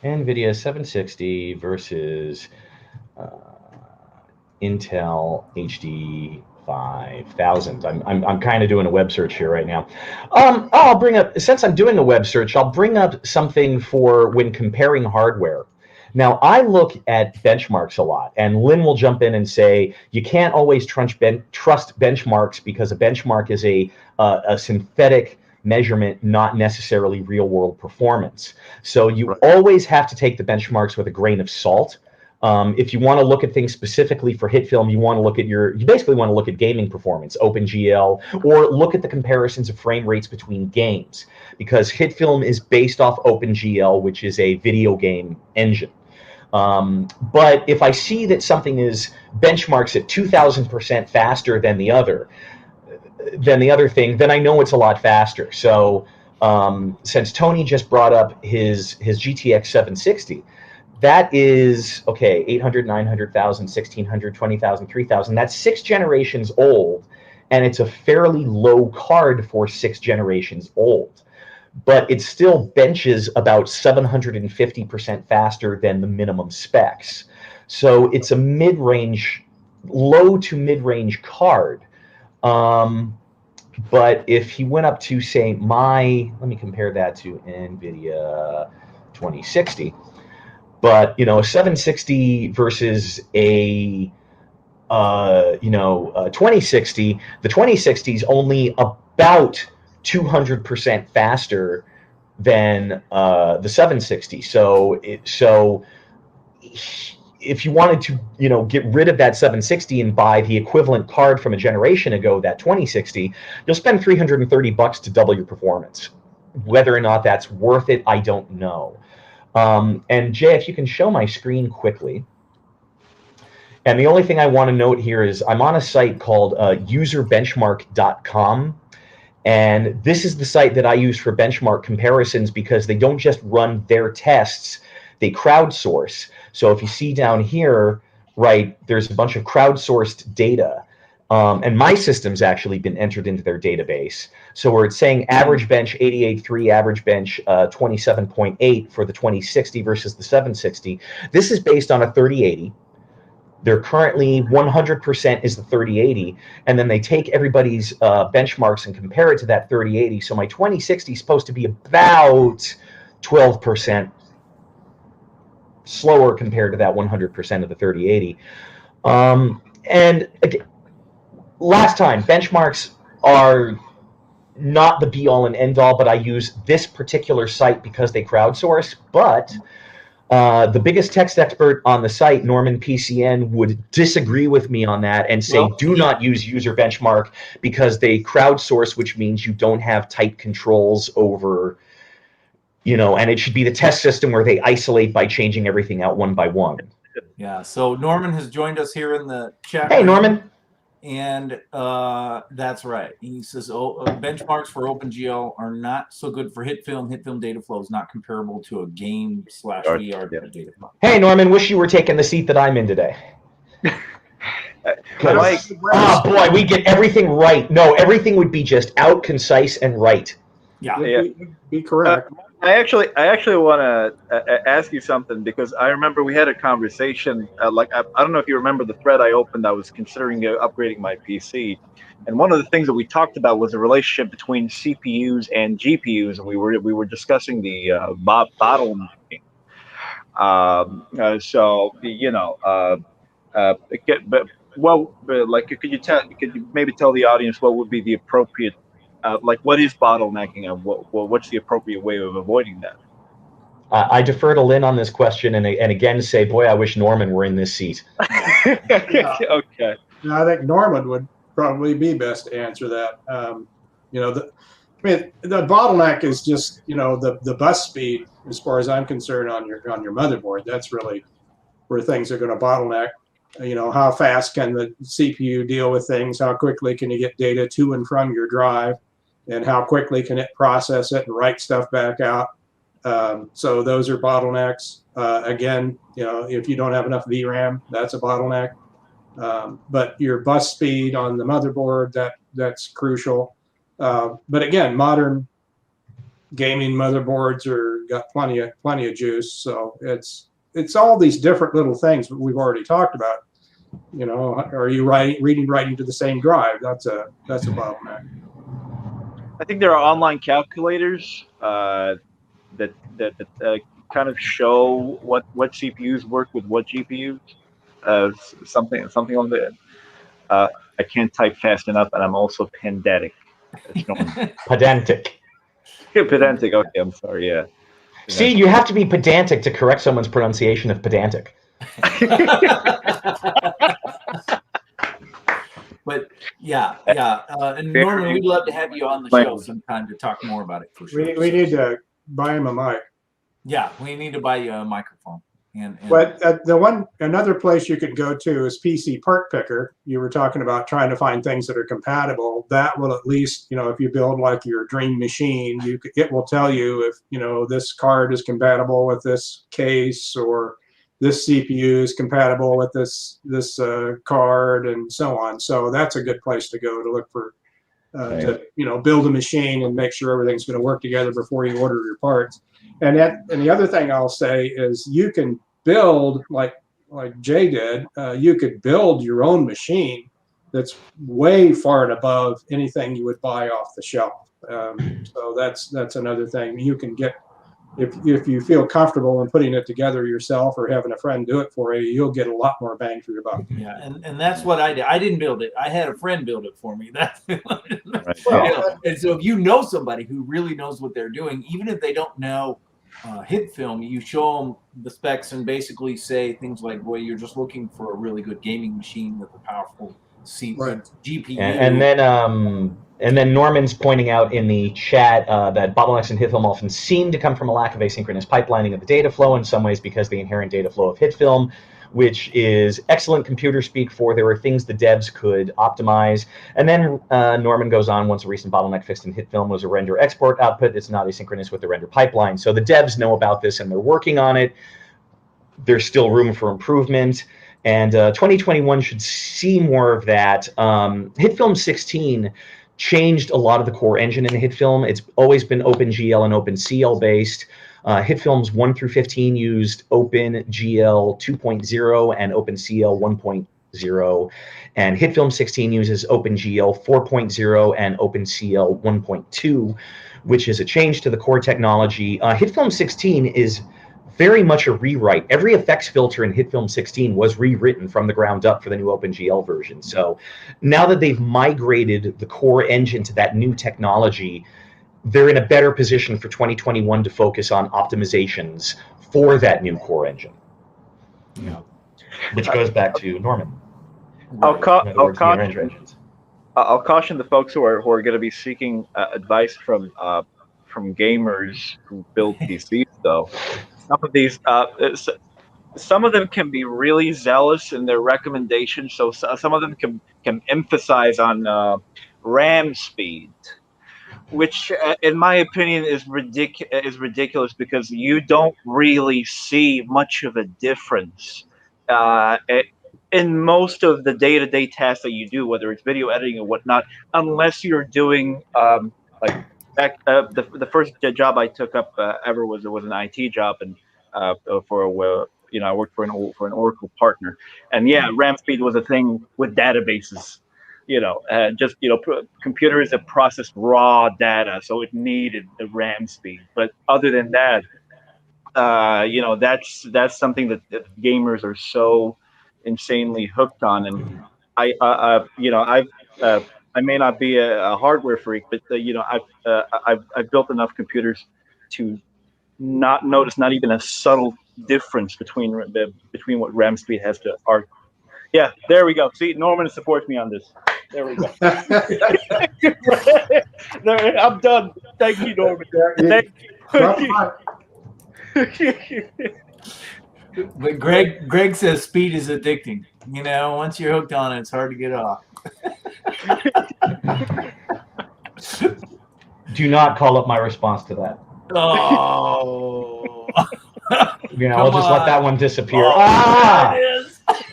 NVIDIA 760 versus Intel HD 5000. I'm kind of doing a web search here right now. I'll bring up, since I'm doing a web search, I'll bring up something for when comparing hardware. Now, I look at benchmarks a lot, and Lynn will jump in and say, you can't always trust benchmarks because a benchmark is a synthetic measurement, not necessarily real-world performance. So you always have to take the benchmarks with a grain of salt. If you want to look at things specifically for HitFilm, you basically want to look at gaming performance, OpenGL, or look at the comparisons of frame rates between games, because HitFilm is based off OpenGL, which is a video game engine. But if I see that something is benchmarks at 2,000% faster than the other thing, then I know it's a lot faster. So Since Tony just brought up his GTX 760, that is, okay, 800, 900,000, 1,600, 20,000, 3,000. That's 6 generations old, and it's a fairly low card for 6 generations old. But it still benches about 750% faster than the minimum specs. So it's a mid-range, low to mid-range card. But if he went up to, say, let me compare that to NVIDIA 2060. But, a 760 versus a 2060, the 2060 is only about 200% faster than the 760. So if you wanted to, get rid of that 760 and buy the equivalent card from a generation ago, that 2060, you'll spend $330 to double your performance. Whether or not that's worth it, I don't know. And Jay, if you can show my screen quickly. And the only thing I want to note here is I'm on a site called userbenchmark.com. And this is the site that I use for benchmark comparisons because they don't just run their tests, they crowdsource. So if you see down here, right, there's a bunch of crowdsourced data. And my system's actually been entered into their database. So where it's saying average bench 88.3, average bench 27.8 for the 2060 versus the 760, this is based on a 3080. They're currently 100% is the 3080, and then they take everybody's benchmarks and compare it to that 3080. So my 2060 is supposed to be about 12% slower compared to that 100% of the 3080. And again, last time, benchmarks are not the be-all and end-all, but I use this particular site because they crowdsource. But the biggest text expert on the site, Norman PCN, would disagree with me on that and say, do not use user benchmark because they crowdsource, which means you don't have tight controls over, and it should be the test system where they isolate by changing everything out one by one. Yeah, so Norman has joined us here in the chat. Hey, Norman. And that's right. He says benchmarks for OpenGL are not so good for HitFilm. HitFilm data flow is not comparable to a game/VR data flow. Hey, Norman, wish you were taking the seat that I'm in today. Oh, boy, we get everything right. No, everything would be just out, concise, and right. Yeah. Be correct. I actually want to ask you something because I remember we had a conversation. I don't know if you remember the thread I opened. I was considering upgrading my PC, and one of the things that we talked about was the relationship between CPUs and GPUs, and we were discussing the bottlenecking. Could you maybe tell the audience what would be the appropriate? What is bottlenecking and what's the appropriate way of avoiding that? I defer to Lynn on this question and again say, boy, I wish Norman were in this seat. Okay. I think Norman would probably be best to answer that. The bottleneck is just, the bus speed, as far as I'm concerned, on your motherboard. That's really where things are going to bottleneck. How fast can the CPU deal with things? How quickly can you get data to and from your drive? And how quickly can it process it and write stuff back out? So those are bottlenecks. Again, if you don't have enough VRAM, that's a bottleneck. But your bus speed on the motherboard, that's crucial. But again, modern gaming motherboards got plenty of juice. So it's all these different little things that we've already talked about. Are you writing to the same drive? That's a bottleneck. I think there are online calculators that kind of show what CPUs work with what GPUs. Something on the. I can't type fast enough, and I'm also pedantic. Pedantic. Pedantic. Okay, I'm sorry. Yeah. See, you have to be pedantic to correct someone's pronunciation of pedantic. But and Norman, we'd love to have you on the show sometime to talk more about it for sure. We need to buy him a mic. Yeah, we need to buy you a microphone. But another place you could go to is PC Part Picker. You were talking about trying to find things that are compatible. That will at least, if you build like your dream machine, it will tell you if, this card is compatible with this case, or this CPU is compatible with this card, and so on. So that's a good place to go to look for, to build a machine and make sure everything's going to work together before you order your parts. And the other thing I'll say is you can build, like Jay did, you could build your own machine that's way far and above anything you would buy off the shelf. So that's another thing you can get. If you feel comfortable in putting it together yourself or having a friend do it for you, you'll get a lot more bang for your buck. Yeah, and that's what I did. I didn't build it. I had a friend build it for me. That's and so if you know somebody who really knows what they're doing, even if they don't know HitFilm, you show them the specs and basically say things like, "Boy, you're just looking for a really good gaming machine with a powerful GPU." And then Norman's pointing out in the chat that bottlenecks in HitFilm often seem to come from a lack of asynchronous pipelining of the data flow, in some ways because the inherent data flow of HitFilm, which is excellent computer speak for there are things the devs could optimize. And then Norman goes on, once a recent bottleneck fixed in HitFilm was a render export output. It's not asynchronous with the render pipeline. So the devs know about this and they're working on it. There's still room for improvement. And 2021 should see more of that. HitFilm 16 changed a lot of the core engine in HitFilm. It's always been OpenGL and OpenCL based. HitFilms 1 through 15 used OpenGL 2.0 and OpenCL 1.0, and HitFilm 16 uses OpenGL 4.0 and OpenCL 1.2, which is a change to the core technology. HitFilm 16 is very much a rewrite. Every effects filter in HitFilm 16 was rewritten from the ground up for the new OpenGL version. So now that they've migrated the core engine to that new technology, they're in a better position for 2021 to focus on optimizations for that new core engine. Yeah. Which goes back to Norman. I'll caution the folks who are going to be seeking advice from gamers who build PCs, though. Some of them can be really zealous in their recommendations. So some of them can emphasize on RAM speed, which, in my opinion, is ridiculous because you don't really see much of a difference in most of the day-to-day tasks that you do, whether it's video editing or whatnot, unless you're doing the first job I took up ever was an IT job, and I worked for an Oracle partner, and RAM speed was a thing with databases. Computers that process raw data, so it needed the RAM speed. But other than that, that's something that gamers are so insanely hooked on. And I may not be a hardware freak, but I've built enough computers to not notice not even a subtle difference between what RAM speed has to arc. Yeah, there we go. See, Norman supports me on this. There we go. I'm done. Thank you, Norman. Thank you. But Greg says speed is addicting. Once you're hooked on it, it's hard to get off. Do not call up my response to that. Oh. I'll just let that one disappear.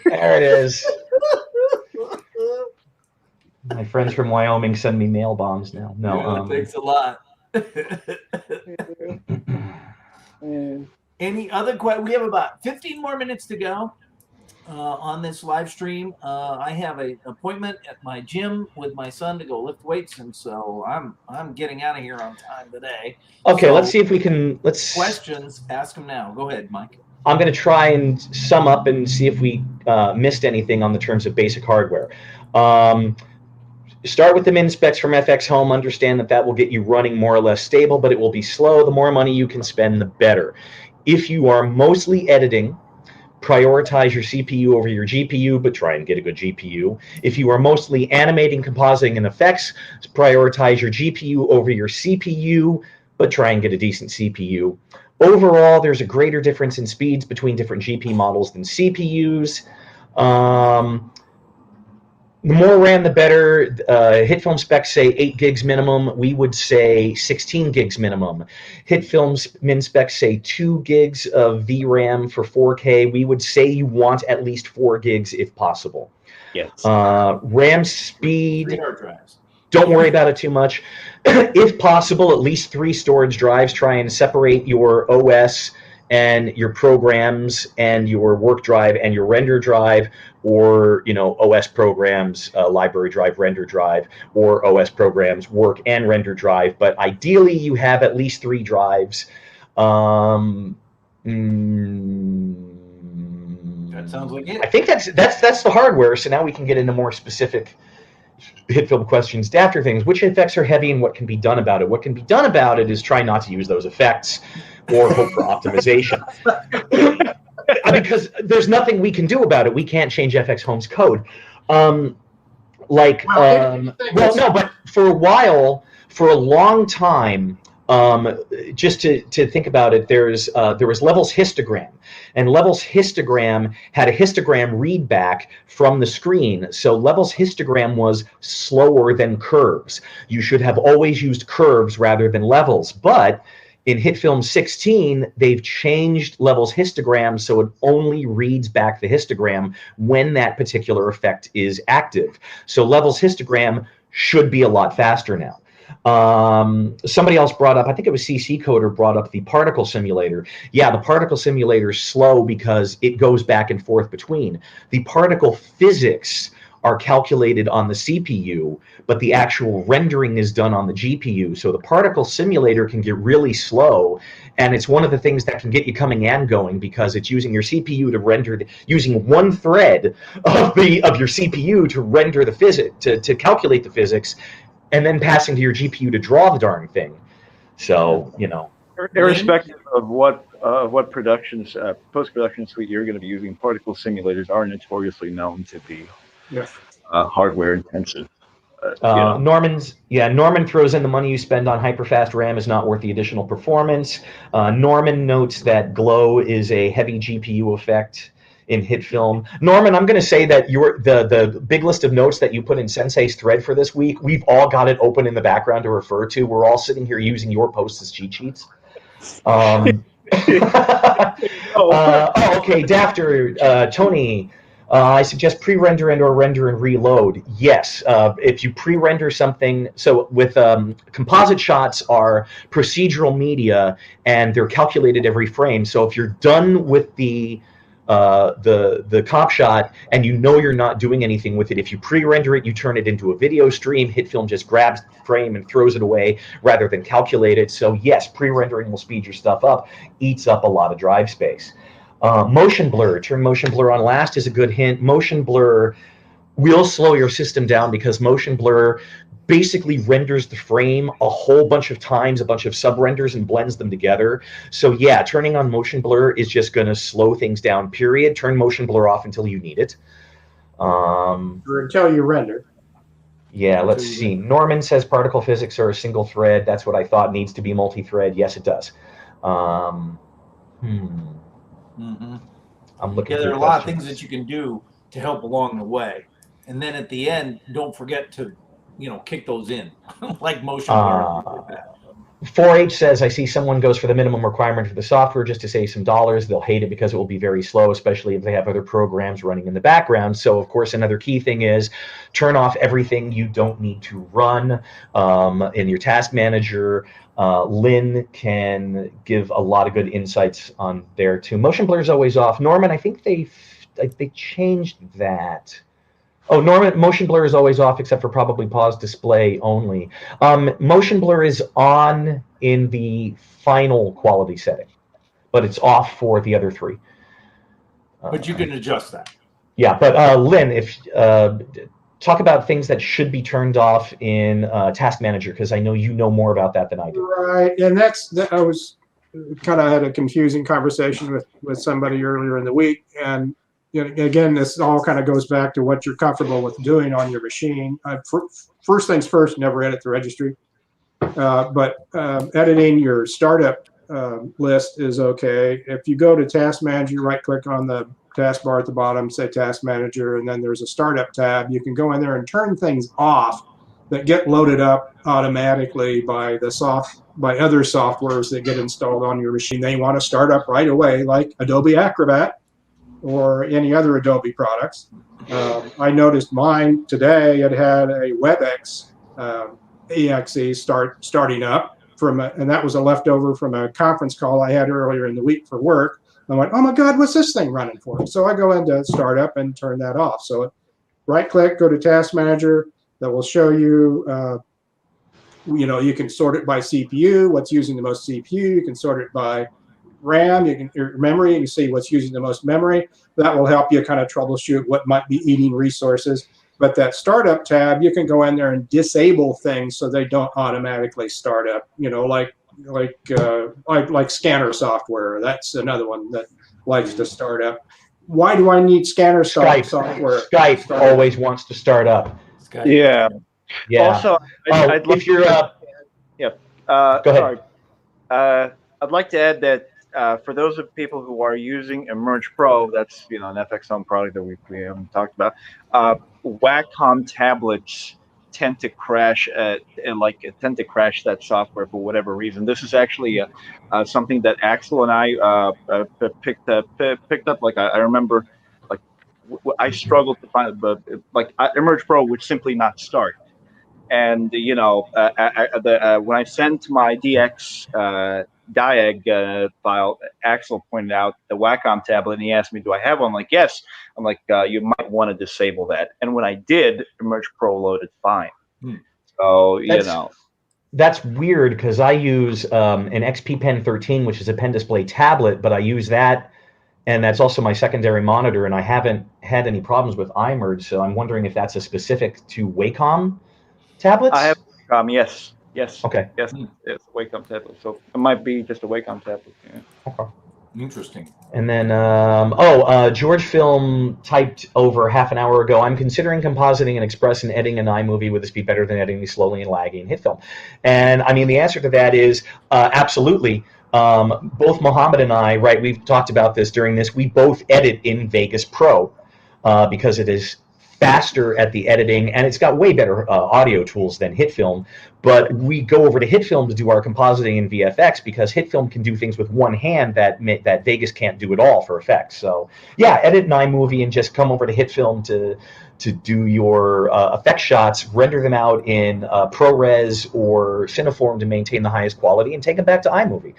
There it is. My friends from Wyoming send me mail bombs now. No, thanks a lot. Any other questions? We have about 15 more minutes to go on this live stream. I have an appointment at my gym with my son to go lift weights, and so I'm getting out of here on time today. Okay, so let's see if we can. Questions? Ask them now. Go ahead, Mike. I'm going to try and sum up and see if we missed anything on the terms of basic hardware. Start with the min specs from FX Home. Understand that will get you running more or less stable, but it will be slow. The more money you can spend, the better. If you are mostly editing, prioritize your CPU over your GPU, but try and get a good GPU. If you are mostly animating, compositing, and effects, prioritize your GPU over your CPU, but try and get a decent CPU. Overall, there's a greater difference in speeds between different GP models than CPUs. The more RAM, the better. HitFilm specs say 8 gigs minimum. We would say 16 gigs minimum. HitFilm's min specs say 2 gigs of VRAM for 4K. We would say you want at least 4 gigs if possible. Yes. RAM speed, 3 hard drives. don't worry about it too much. If possible, at least 3 storage drives. Try and separate your OS and your programs and your work drive and your render drive, or OS programs, library drive, render drive, or OS programs, work and render drive. But ideally, you have at least 3 drives. That sounds like it. I think that's the hardware. So now we can get into more specific HitFilm questions after things. Which effects are heavy and what can be done about it? What can be done about it is try not to use those effects or hope for optimization. Because there's nothing we can do about it. We can't change FX Home's code. But for a while, for a long time, just to think about it, there was Levels Histogram, and Levels Histogram had a histogram readback from the screen. So Levels Histogram was slower than curves. You should have always used curves rather than levels, but in HitFilm 16, they've changed Levels Histogram so it only reads back the histogram when that particular effect is active. So Levels Histogram should be a lot faster now. Somebody else brought up, I think it was CC Coder, brought up the particle simulator. Yeah, the particle simulator is slow because it goes back and forth between. The particle physics are calculated on the CPU, but the actual rendering is done on the GPU. So the particle simulator can get really slow, and it's one of the things that can get you coming and going because it's using your CPU to render, using one thread of your CPU to render the physics, to calculate the physics, and then passing to your GPU to draw the darn thing. So, irrespective of what post-production suite you're going to be using, particle simulators are notoriously known to be hardware intensive. Norman throws in the money you spend on hyperfast RAM is not worth the additional performance. Norman notes that glow is a heavy GPU effect in HitFilm. Norman, I'm going to say that the big list of notes that you put in Sensei's thread for this week, we've all got it open in the background to refer to. We're all sitting here using your posts as cheat sheets. Okay, Dafter, Tony, I suggest pre-render and or render and reload. Yes, if you pre-render something, so with composite shots are procedural media and they're calculated every frame. So if you're done with the comp shot and you're not doing anything with it, if you pre-render it, you turn it into a video stream. HitFilm just grabs the frame and throws it away rather than calculate it. So yes, pre-rendering will speed your stuff up, eats up a lot of drive space. Motion blur, turn motion blur on last is a good hint. Motion blur will slow your system down because motion blur basically renders the frame a whole bunch of times, a bunch of sub-renders, and blends them together. So yeah, turning on motion blur is just going to slow things down, period. Turn motion blur off until you need it. Or until you render. Yeah, let's see. Norman says particle physics are a single thread. That's what I thought. Needs to be multi-thread. Yes, it does. I'm looking. Yeah, there are a lot of things that you can do to help along the way. And then at the end, don't forget to kick those in, like motion blur. 4H says, I see someone goes for the minimum requirement for the software just to save some dollars. They'll hate it because it will be very slow, especially if they have other programs running in the background. So, of course, another key thing is turn off everything you don't need to run in your task manager. Lynn can give a lot of good insights on there, too. Motion blur is always off. Norman, I think they changed that. Oh, Norman, motion blur is always off except for probably pause display only. Motion blur is on in the final quality setting, but it's off for the other 3. But you can adjust that. Yeah, but Lynn, if talk about things that should be turned off in Task Manager, because I know you know more about that than I do. Right, and I was kind of had a confusing conversation with somebody earlier in the week, and again, this all kind of goes back to what you're comfortable with doing on your machine. First things first, never edit the registry. But editing your startup list is okay. If you go to Task Manager, right click on the taskbar at the bottom, say Task Manager, and then there's a Startup tab. You can go in there and turn things off that get loaded up automatically by other softwares that get installed on your machine. They want to start up right away, like Adobe Acrobat or any other Adobe products. I noticed mine today, it had a WebEx exe starting up and that was a leftover from a conference call I had earlier in the week for work. I went, oh my God, what's this thing running for? So I go into Startup and turn that off. So right click, go to Task Manager. That will show you, you can sort it by CPU, what's using the most CPU. You can sort it by RAM, your memory, you can see what's using the most memory. That will help you kind of troubleshoot what might be eating resources. But that Startup tab, you can go in there and disable things so they don't automatically start up. Like scanner software. That's another one that likes to start up. Why do I need scanner software? Skype always wants to start up. Skype. Yeah. Yeah. Also, I'd like if you're yeah. Go ahead. Sorry. I'd like to add that for those of people who are using Emerge Pro, that's an FXM product that we haven't talked about. Wacom tablets tend to crash tend to crash that software for whatever reason. This is actually something that Axel and I picked up. Like I remember, like I struggled to find, but Emerge Pro would simply not start. And when I sent my DX diag file, Axel pointed out the Wacom tablet, and he asked me, "Do I have one?" I'm like, "Yes." I'm like, "You might want to disable that." And when I did, Emerge Pro loaded fine. So that's weird because I use an XP Pen 13, which is a pen display tablet, but I use that, and that's also my secondary monitor, and I haven't had any problems with iMerge. So I'm wondering if that's a specific to Wacom tablets? I have yes. Okay. Yes, it's a Wacom tablet. So it might be just a Wacom tablet. Yeah. Okay. Interesting. And then, George Film typed over half an hour ago, I'm considering compositing and Express and editing an iMovie. Would this be better than editing slowly and laggy in HitFilm? And I mean, the answer to that is absolutely. Both Mohammed and I, right, we've talked about this during this, we both edit in Vegas Pro because it is faster at the editing, and it's got way better audio tools than HitFilm. But we go over to HitFilm to do our compositing in VFX because HitFilm can do things with one hand that Vegas can't do at all for effects. So yeah, edit an iMovie and just come over to HitFilm to do your effect shots, render them out in ProRes or Cineform to maintain the highest quality, and take them back to iMovie.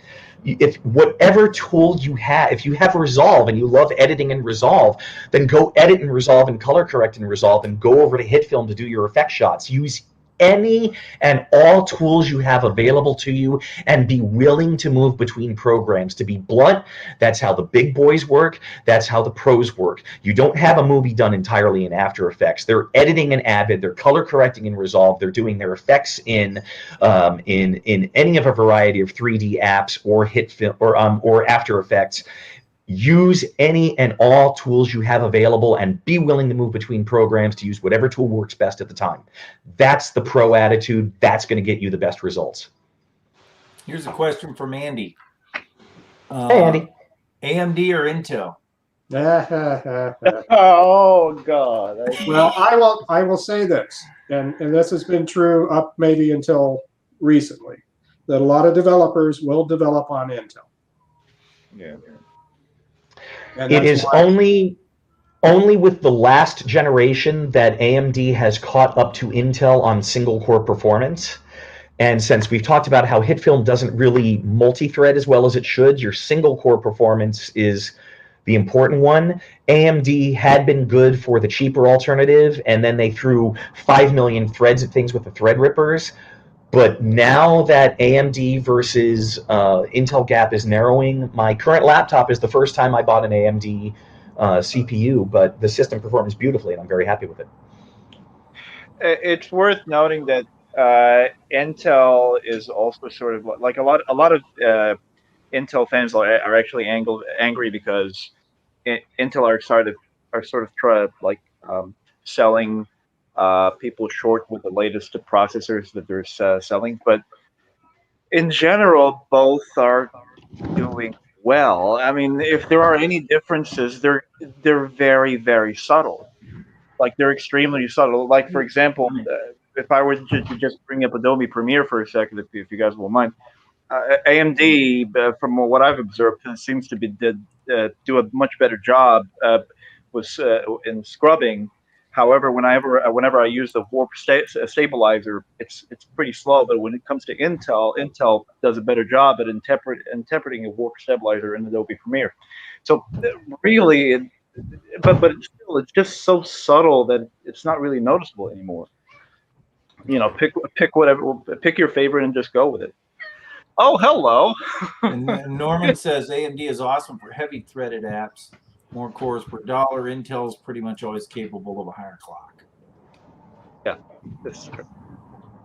If whatever tool you have, if you have Resolve and you love editing in Resolve, then go edit in Resolve and color correct in Resolve and go over to HitFilm to do your effect shots. Use any and all tools you have available to you and be willing to move between programs. To be blunt, that's how the big boys work. That's how the pros work. You don't have a movie done entirely in After Effects. They're editing in Avid. They're color correcting in Resolve. They're doing their effects in any of a variety of 3D apps or HitFilm or After Effects. Use any and all tools you have available and be willing to move between programs to use whatever tool works best at the time. That's the pro attitude. That's going to get you the best results. Here's a question from Andy. Hey, Andy. AMD or Intel? Oh God. Well, I will say this, and this has been true up maybe until recently, that a lot of developers will develop on Intel. Yeah. And it is only with the last generation that AMD has caught up to Intel on single core performance. And since we've talked about how HitFilm doesn't really multi-thread as well as it should, your single core performance is the important one. AMD had been good for the cheaper alternative, and then they threw 5 million threads at things with the Threadrippers. But now that AMD versus Intel gap is narrowing, my current laptop is the first time I bought an AMD CPU, but the system performs beautifully, and I'm very happy with it. It's worth noting that Intel is also sort of like a lot of Intel fans are actually angry because Intel are sort of selling people short with the latest processors that they're selling. But in general, both are doing well. I mean, if there are any differences, they're very, very subtle. Like they're extremely subtle. Like for example, if I were to just bring up Adobe Premiere for a second, if you guys will mind, AMD, from what I've observed, seems to be do a much better job in scrubbing. However, whenever I use the warp stabilizer, it's pretty slow. But when it comes to Intel does a better job at interpreting a warp stabilizer in Adobe Premiere. So really, but it's just so subtle that it's not really noticeable anymore. You know, pick your favorite and just go with it. Oh, hello. And Norman says AMD is awesome for heavy threaded apps. More cores per dollar. Intel is pretty much always capable of a higher clock. Yeah, this is true.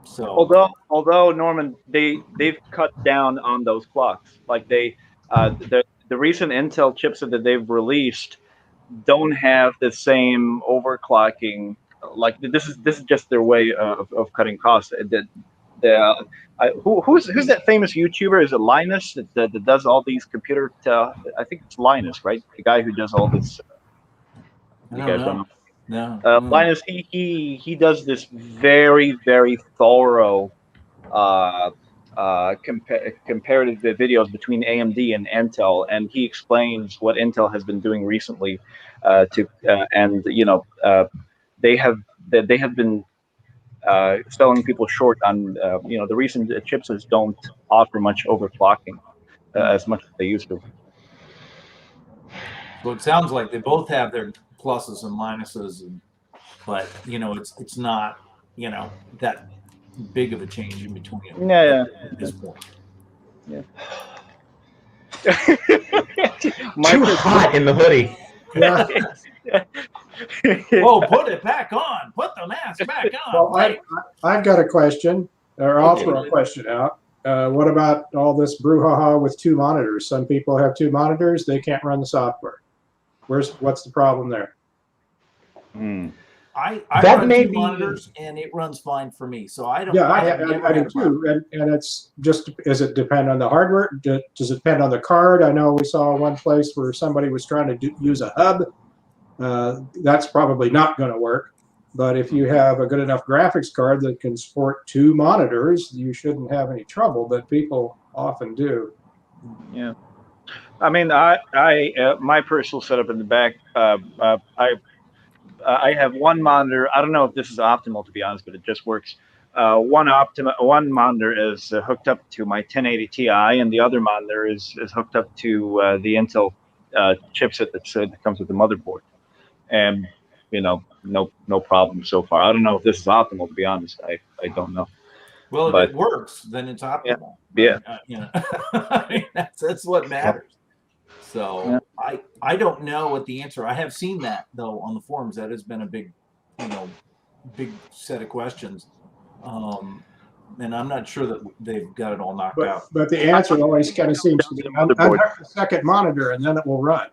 So although Norman, they've cut down on those clocks. Like the recent Intel chips that they've released don't have the same overclocking. Like this is just their way of cutting costs. Who's that famous YouTuber? Is it Linus that does all these computer? I think it's Linus, right? The guy who does all this. I don't know. No. Linus, he does this very, very thorough comparative videos between AMD and Intel, and he explains what Intel has been doing recently and they have been selling people short on the recent chipsets don't offer much overclocking as much as they used to. So it sounds like they both have their pluses and minuses, but it's not that big of a change in between Yeah. at this point. Yeah. Too hot in the hoodie. Yeah. Whoa, put it back on. Put the mask back on. Well, I've got a question, or I'll throw a question out. What about all this brouhaha with 2 monitors? Some people have 2 monitors. They can't run the software. What's the problem there? I run 2 monitors and it runs fine for me. So I don't. Yeah, I do too. And it's just, does it depend on the hardware? Does it depend on the card? I know we saw one place where somebody was trying to use a hub. That's probably not going to work. But if you have a good enough graphics card that can support 2 monitors, you shouldn't have any trouble. But people often do. Yeah. I mean, my personal setup in the back, I have one monitor. I don't know if this is optimal, to be honest, but it just works. One monitor is hooked up to my 1080 Ti, and the other monitor is hooked up to the Intel chipset that comes with the motherboard. And no problem so far. I don't know if this is optimal, to be honest. I don't know. Well, if it works, then it's optimal. Yeah. I mean, that's what matters. So I don't know what the answer. I have seen that though on the forums. That has been a big set of questions, and I'm not sure that they've got it all knocked out. But the answer always kind of seems to be unhook the second monitor and then it will run.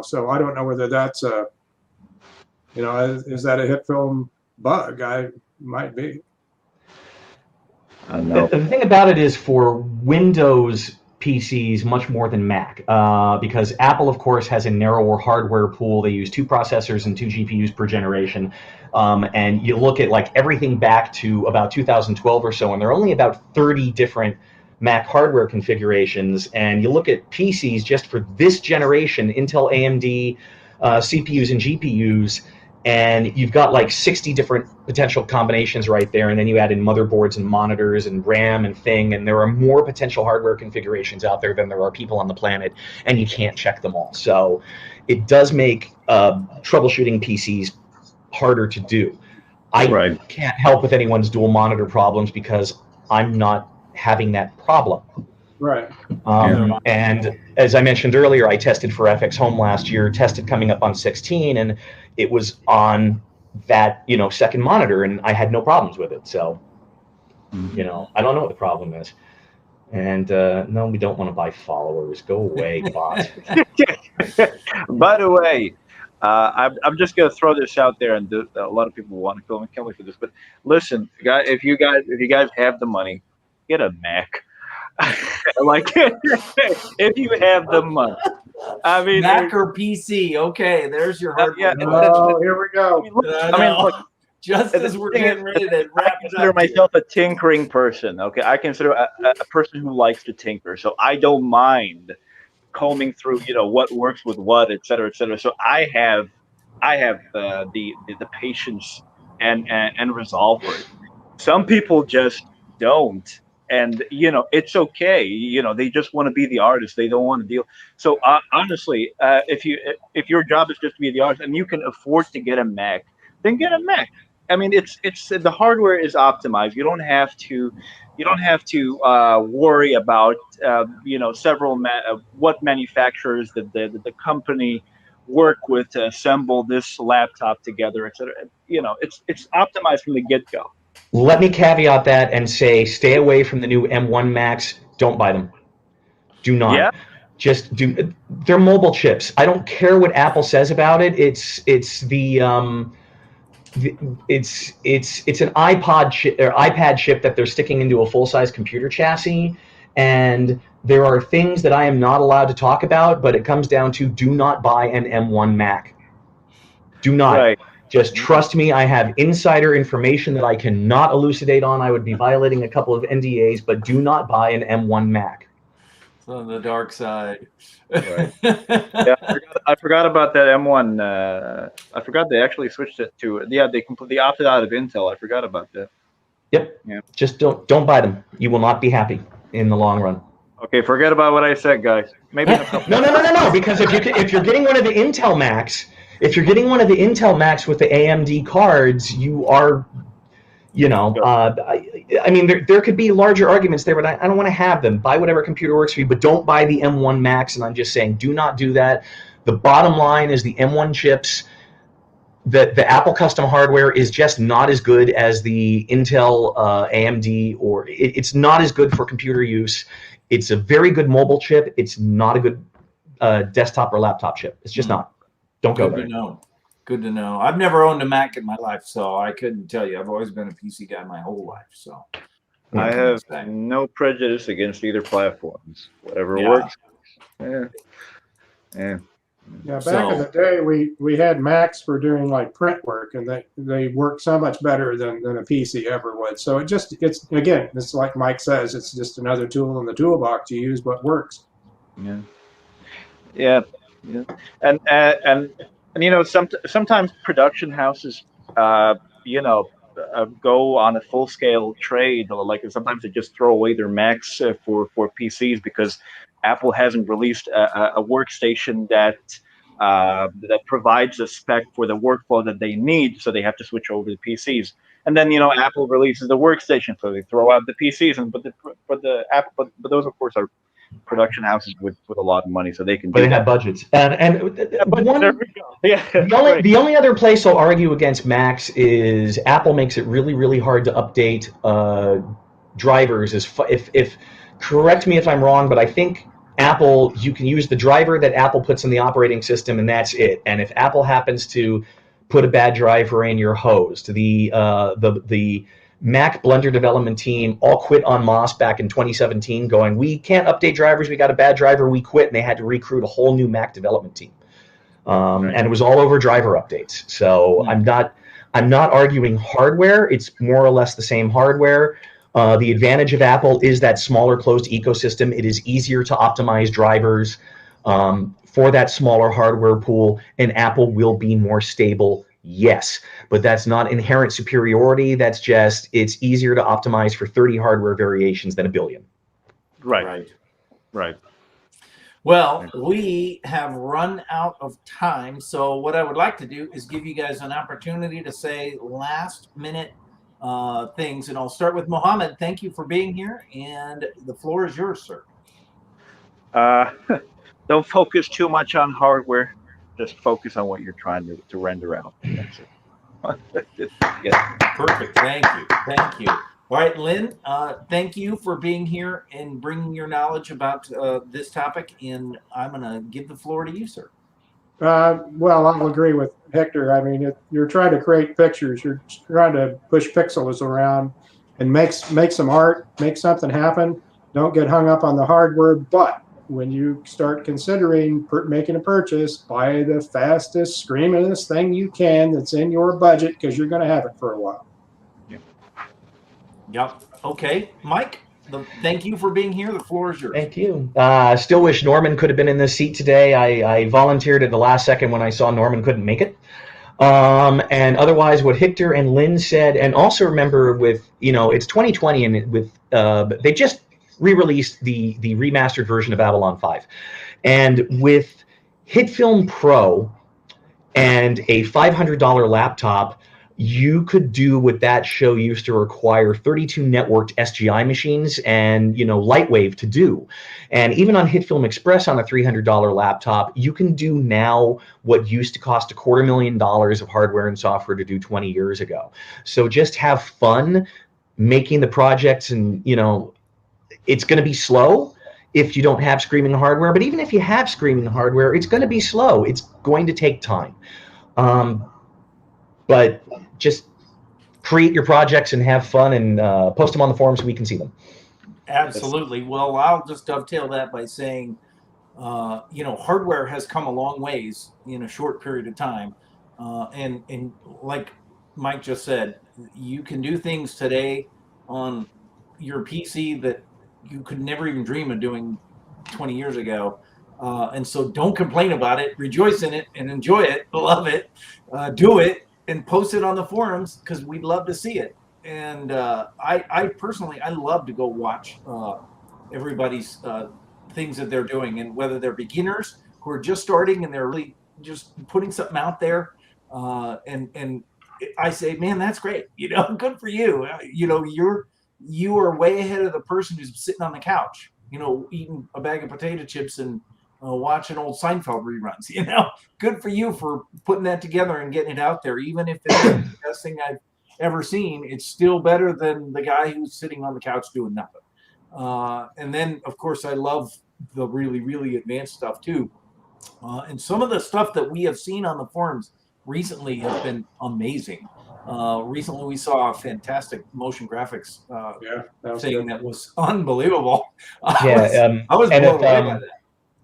So I don't know whether that's is that a HitFilm bug? Might be. I don't know. The thing about it is for Windows PCs much more than Mac, because Apple, of course, has a narrower hardware pool. They use 2 processors and 2 GPUs per generation. And you look at like everything back to about 2012 or so, and there are only about 30 different Mac hardware configurations. And you look at PCs just for this generation, Intel, AMD, CPUs and GPUs, and you've got like 60 different potential combinations right there, and then you add in motherboards and monitors and RAM and thing, and there are more potential hardware configurations out there than there are people on the planet, and you can't check them all. So it does make troubleshooting PCs harder to do. I can't help with anyone's dual monitor problems because I'm not having that problem. Right. And as I mentioned earlier, I tested for FX Home last year, tested coming up on 16, and it was on that, second monitor, and I had no problems with it. So, I don't know what the problem is. And no, we don't want to buy followers. Go away, bot. By the way, I'm just going to throw this out there, and a lot of people want to kill me for this. But listen, guys, if you guys have the money, get a Mac. Like, if you have the money. I mean, Mac or PC? Okay, there's your hardware. yeah. Oh, here we go. I mean, look, I I mean, know. look, Just the as we're thing getting is, ready to I wrap it consider up myself a tinkering person. Okay, I consider a person who likes to tinker, so I don't mind combing through, what works with what, et cetera, et cetera. So I have the patience and resolve for it. Some people just don't, and it's okay. They just want to be the artist. They don't want to deal. So honestly, if your job is just to be the artist and you can afford to get a Mac, then get a Mac. I mean, it's the hardware is optimized. You don't have to worry about several what manufacturers the company work with to assemble this laptop together, etc. It's optimized from the get-go. Let me caveat that and say, stay away from the new M1 Max. Don't buy them. Do not. Yeah. Just do. They're mobile chips. I don't care what Apple says about it. It's an iPod chip or iPad chip that they're sticking into a full-size computer chassis, and there are things that I am not allowed to talk about, but it comes down to do not buy an M1 Mac. Do not. Right. Just trust me. I have insider information that I cannot elucidate on. I would be violating a couple of NDAs, but do not buy an M1 Mac. It's on the dark side. Right. Yeah, I forgot about that M1. I forgot they actually switched it to. Yeah, they completely opted out of Intel. I forgot about that. Yep. Yeah. Just don't buy them. You will not be happy in the long run. Okay, forget about what I said, guys. Maybe in a couple. No. Because if you're getting one of the Intel Macs, with the AMD cards, you are, I mean, there could be larger arguments there, but I don't want to have them. Buy whatever computer works for you, but don't buy the M1 Max. And I'm just saying, do not do that. The bottom line is the M1 chips. The Apple custom hardware is just not as good as the Intel AMD, or it's not as good for computer use. It's a very good mobile chip. It's not a good desktop or laptop chip. It's just not. Don't go Good there. to know. Good to know. I've never owned a Mac in my life, so I couldn't tell you. I've always been a PC guy my whole life. So I have no prejudice against either platforms. Whatever works. Yeah. Yeah, back in the day, we had Macs for doing like print work, and they work so much better than a PC ever would. So it's like Mike says, it's just another tool in the toolbox you use, but works. Yeah. And sometimes production houses go on a full scale trade, or like sometimes they just throw away their Macs for PCs because Apple hasn't released a workstation that provides a spec for the workflow that they need, so they have to switch over to PCs. And then Apple releases the workstation, so they throw out the PCs, but those of course are production houses with a lot of money, so they can. But they have budgets. The only other place I'll argue against Macs is Apple makes it really, really hard to update drivers. If correct me if I'm wrong, but I think Apple, you can use the driver that Apple puts in the operating system, and that's it. And if Apple happens to put a bad driver in, you're hosed. The Mac Blender development team all quit en masse back in 2017, going, we can't update drivers, we got a bad driver, we quit, and they had to recruit a whole new Mac development team. And it was all over driver updates. So I'm not arguing hardware, it's more or less the same hardware. The advantage of Apple is that smaller closed ecosystem. It is easier to optimize drivers for that smaller hardware pool, and Apple will be more stable. Yes, but that's not inherent superiority. That's just, it's easier to optimize for 30 hardware variations than a billion. Right. Well, we have run out of time. So what I would like to do is give you guys an opportunity to say last minute things. And I'll start with Mohammed. Thank you for being here. And the floor is yours, sir. Don't focus too much on hardware. Just focus on what you're trying to render out. That's it. Perfect. Thank you. All right, Lynn, thank you for being here and bringing your knowledge about this topic. And I'm going to give the floor to you, sir. Well, I'll agree with Hector. I mean, you're trying to create pictures. You're trying to push pixels around and make some art, make something happen. don't get hung up on the hardware. But when you start considering making a purchase, buy the fastest, screamingest thing you can that's in your budget, because you're going to have it for a while. Yep. Okay, Mike. Thank you for being here. The floor is yours. Thank you. Still wish Norman could have been in this seat today. I volunteered at the last second when I saw Norman couldn't make it. And otherwise, what Hector and Lynn said, and also remember with, it's 2020, and they just re-released the remastered version of Babylon 5. And with HitFilm Pro and a $500 laptop, you could do what that show used to require 32 networked SGI machines and, Lightwave to do. And even on HitFilm Express on a $300 laptop, you can do now what used to cost $250,000 of hardware and software to do 20 years ago. So just have fun making the projects, and, it's going to be slow if you don't have screaming hardware. But even if you have screaming hardware, it's going to be slow. It's going to take time. But just create your projects and have fun, and post them on the forums so we can see them. Absolutely. Well, I'll just dovetail that by saying, hardware has come a long ways in a short period of time. And like Mike just said, you can do things today on your PC that you could never even dream of doing 20 years ago. And so don't complain about it. Rejoice in it and enjoy it. Love it. Do it. And post it on the forums, because we'd love to see it. And I personally, I love to go watch everybody's things that they're doing, and whether they're beginners who are just starting and they're really just putting something out there. And I say, man, that's great. Good for you. You are way ahead of the person who's sitting on the couch, eating a bag of potato chips and watching old Seinfeld reruns. Good for you for putting that together and getting it out there. Even if it's the best thing I've ever seen, it's still better than the guy who's sitting on the couch doing nothing. And then, of course, I love the really, really advanced stuff too. And some of the stuff that we have seen on the forums recently has been amazing. Recently, we saw a fantastic motion graphics thing that was unbelievable. I was blown away by that.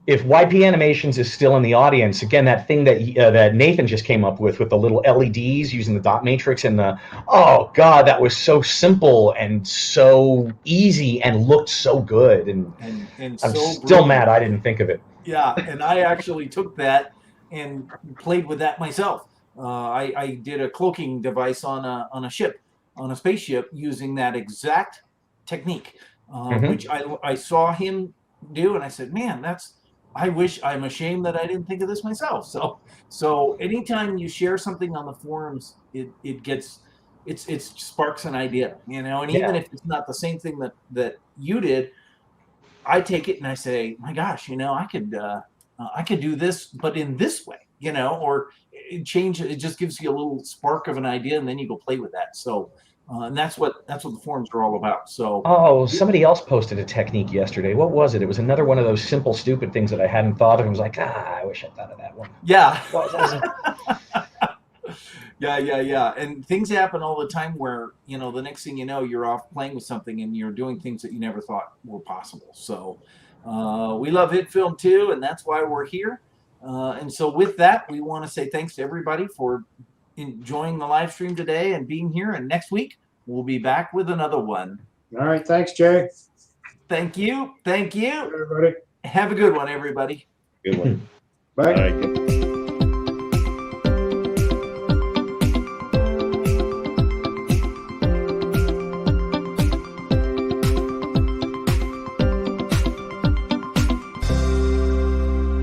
If YP Animations is still in the audience, again, that thing that Nathan just came up with the little LEDs using the dot matrix and oh God, that was so simple and so easy and looked so good. And I'm so still mad I didn't think of it. Yeah, and I actually took that and played with that myself. I did a cloaking device on a spaceship using that exact technique, which I saw him do, and I said, man, I'm ashamed that I didn't think of this myself. So anytime you share something on the forums, it sparks an idea, and even if it's not the same thing that you did, I take it and I say, my gosh, I could do this, but in this way, or change it. It just gives you a little spark of an idea, and then you go play with that. So, and that's what the forums are all about. So, somebody else posted a technique yesterday. What was it? It was another one of those simple, stupid things that I hadn't thought of. I was like, I wish I thought of that one. Yeah. Yeah. And things happen all the time where, the next thing you know, you're off playing with something and you're doing things that you never thought were possible. So we love HitFilm too, and that's why we're here. And so with that, we want to say thanks to everybody for enjoying the live stream today and being here. And next week, we'll be back with another one. All right. Thanks, Jay. Thank you. Everybody. Have a good one, everybody. Good one. Bye. Bye.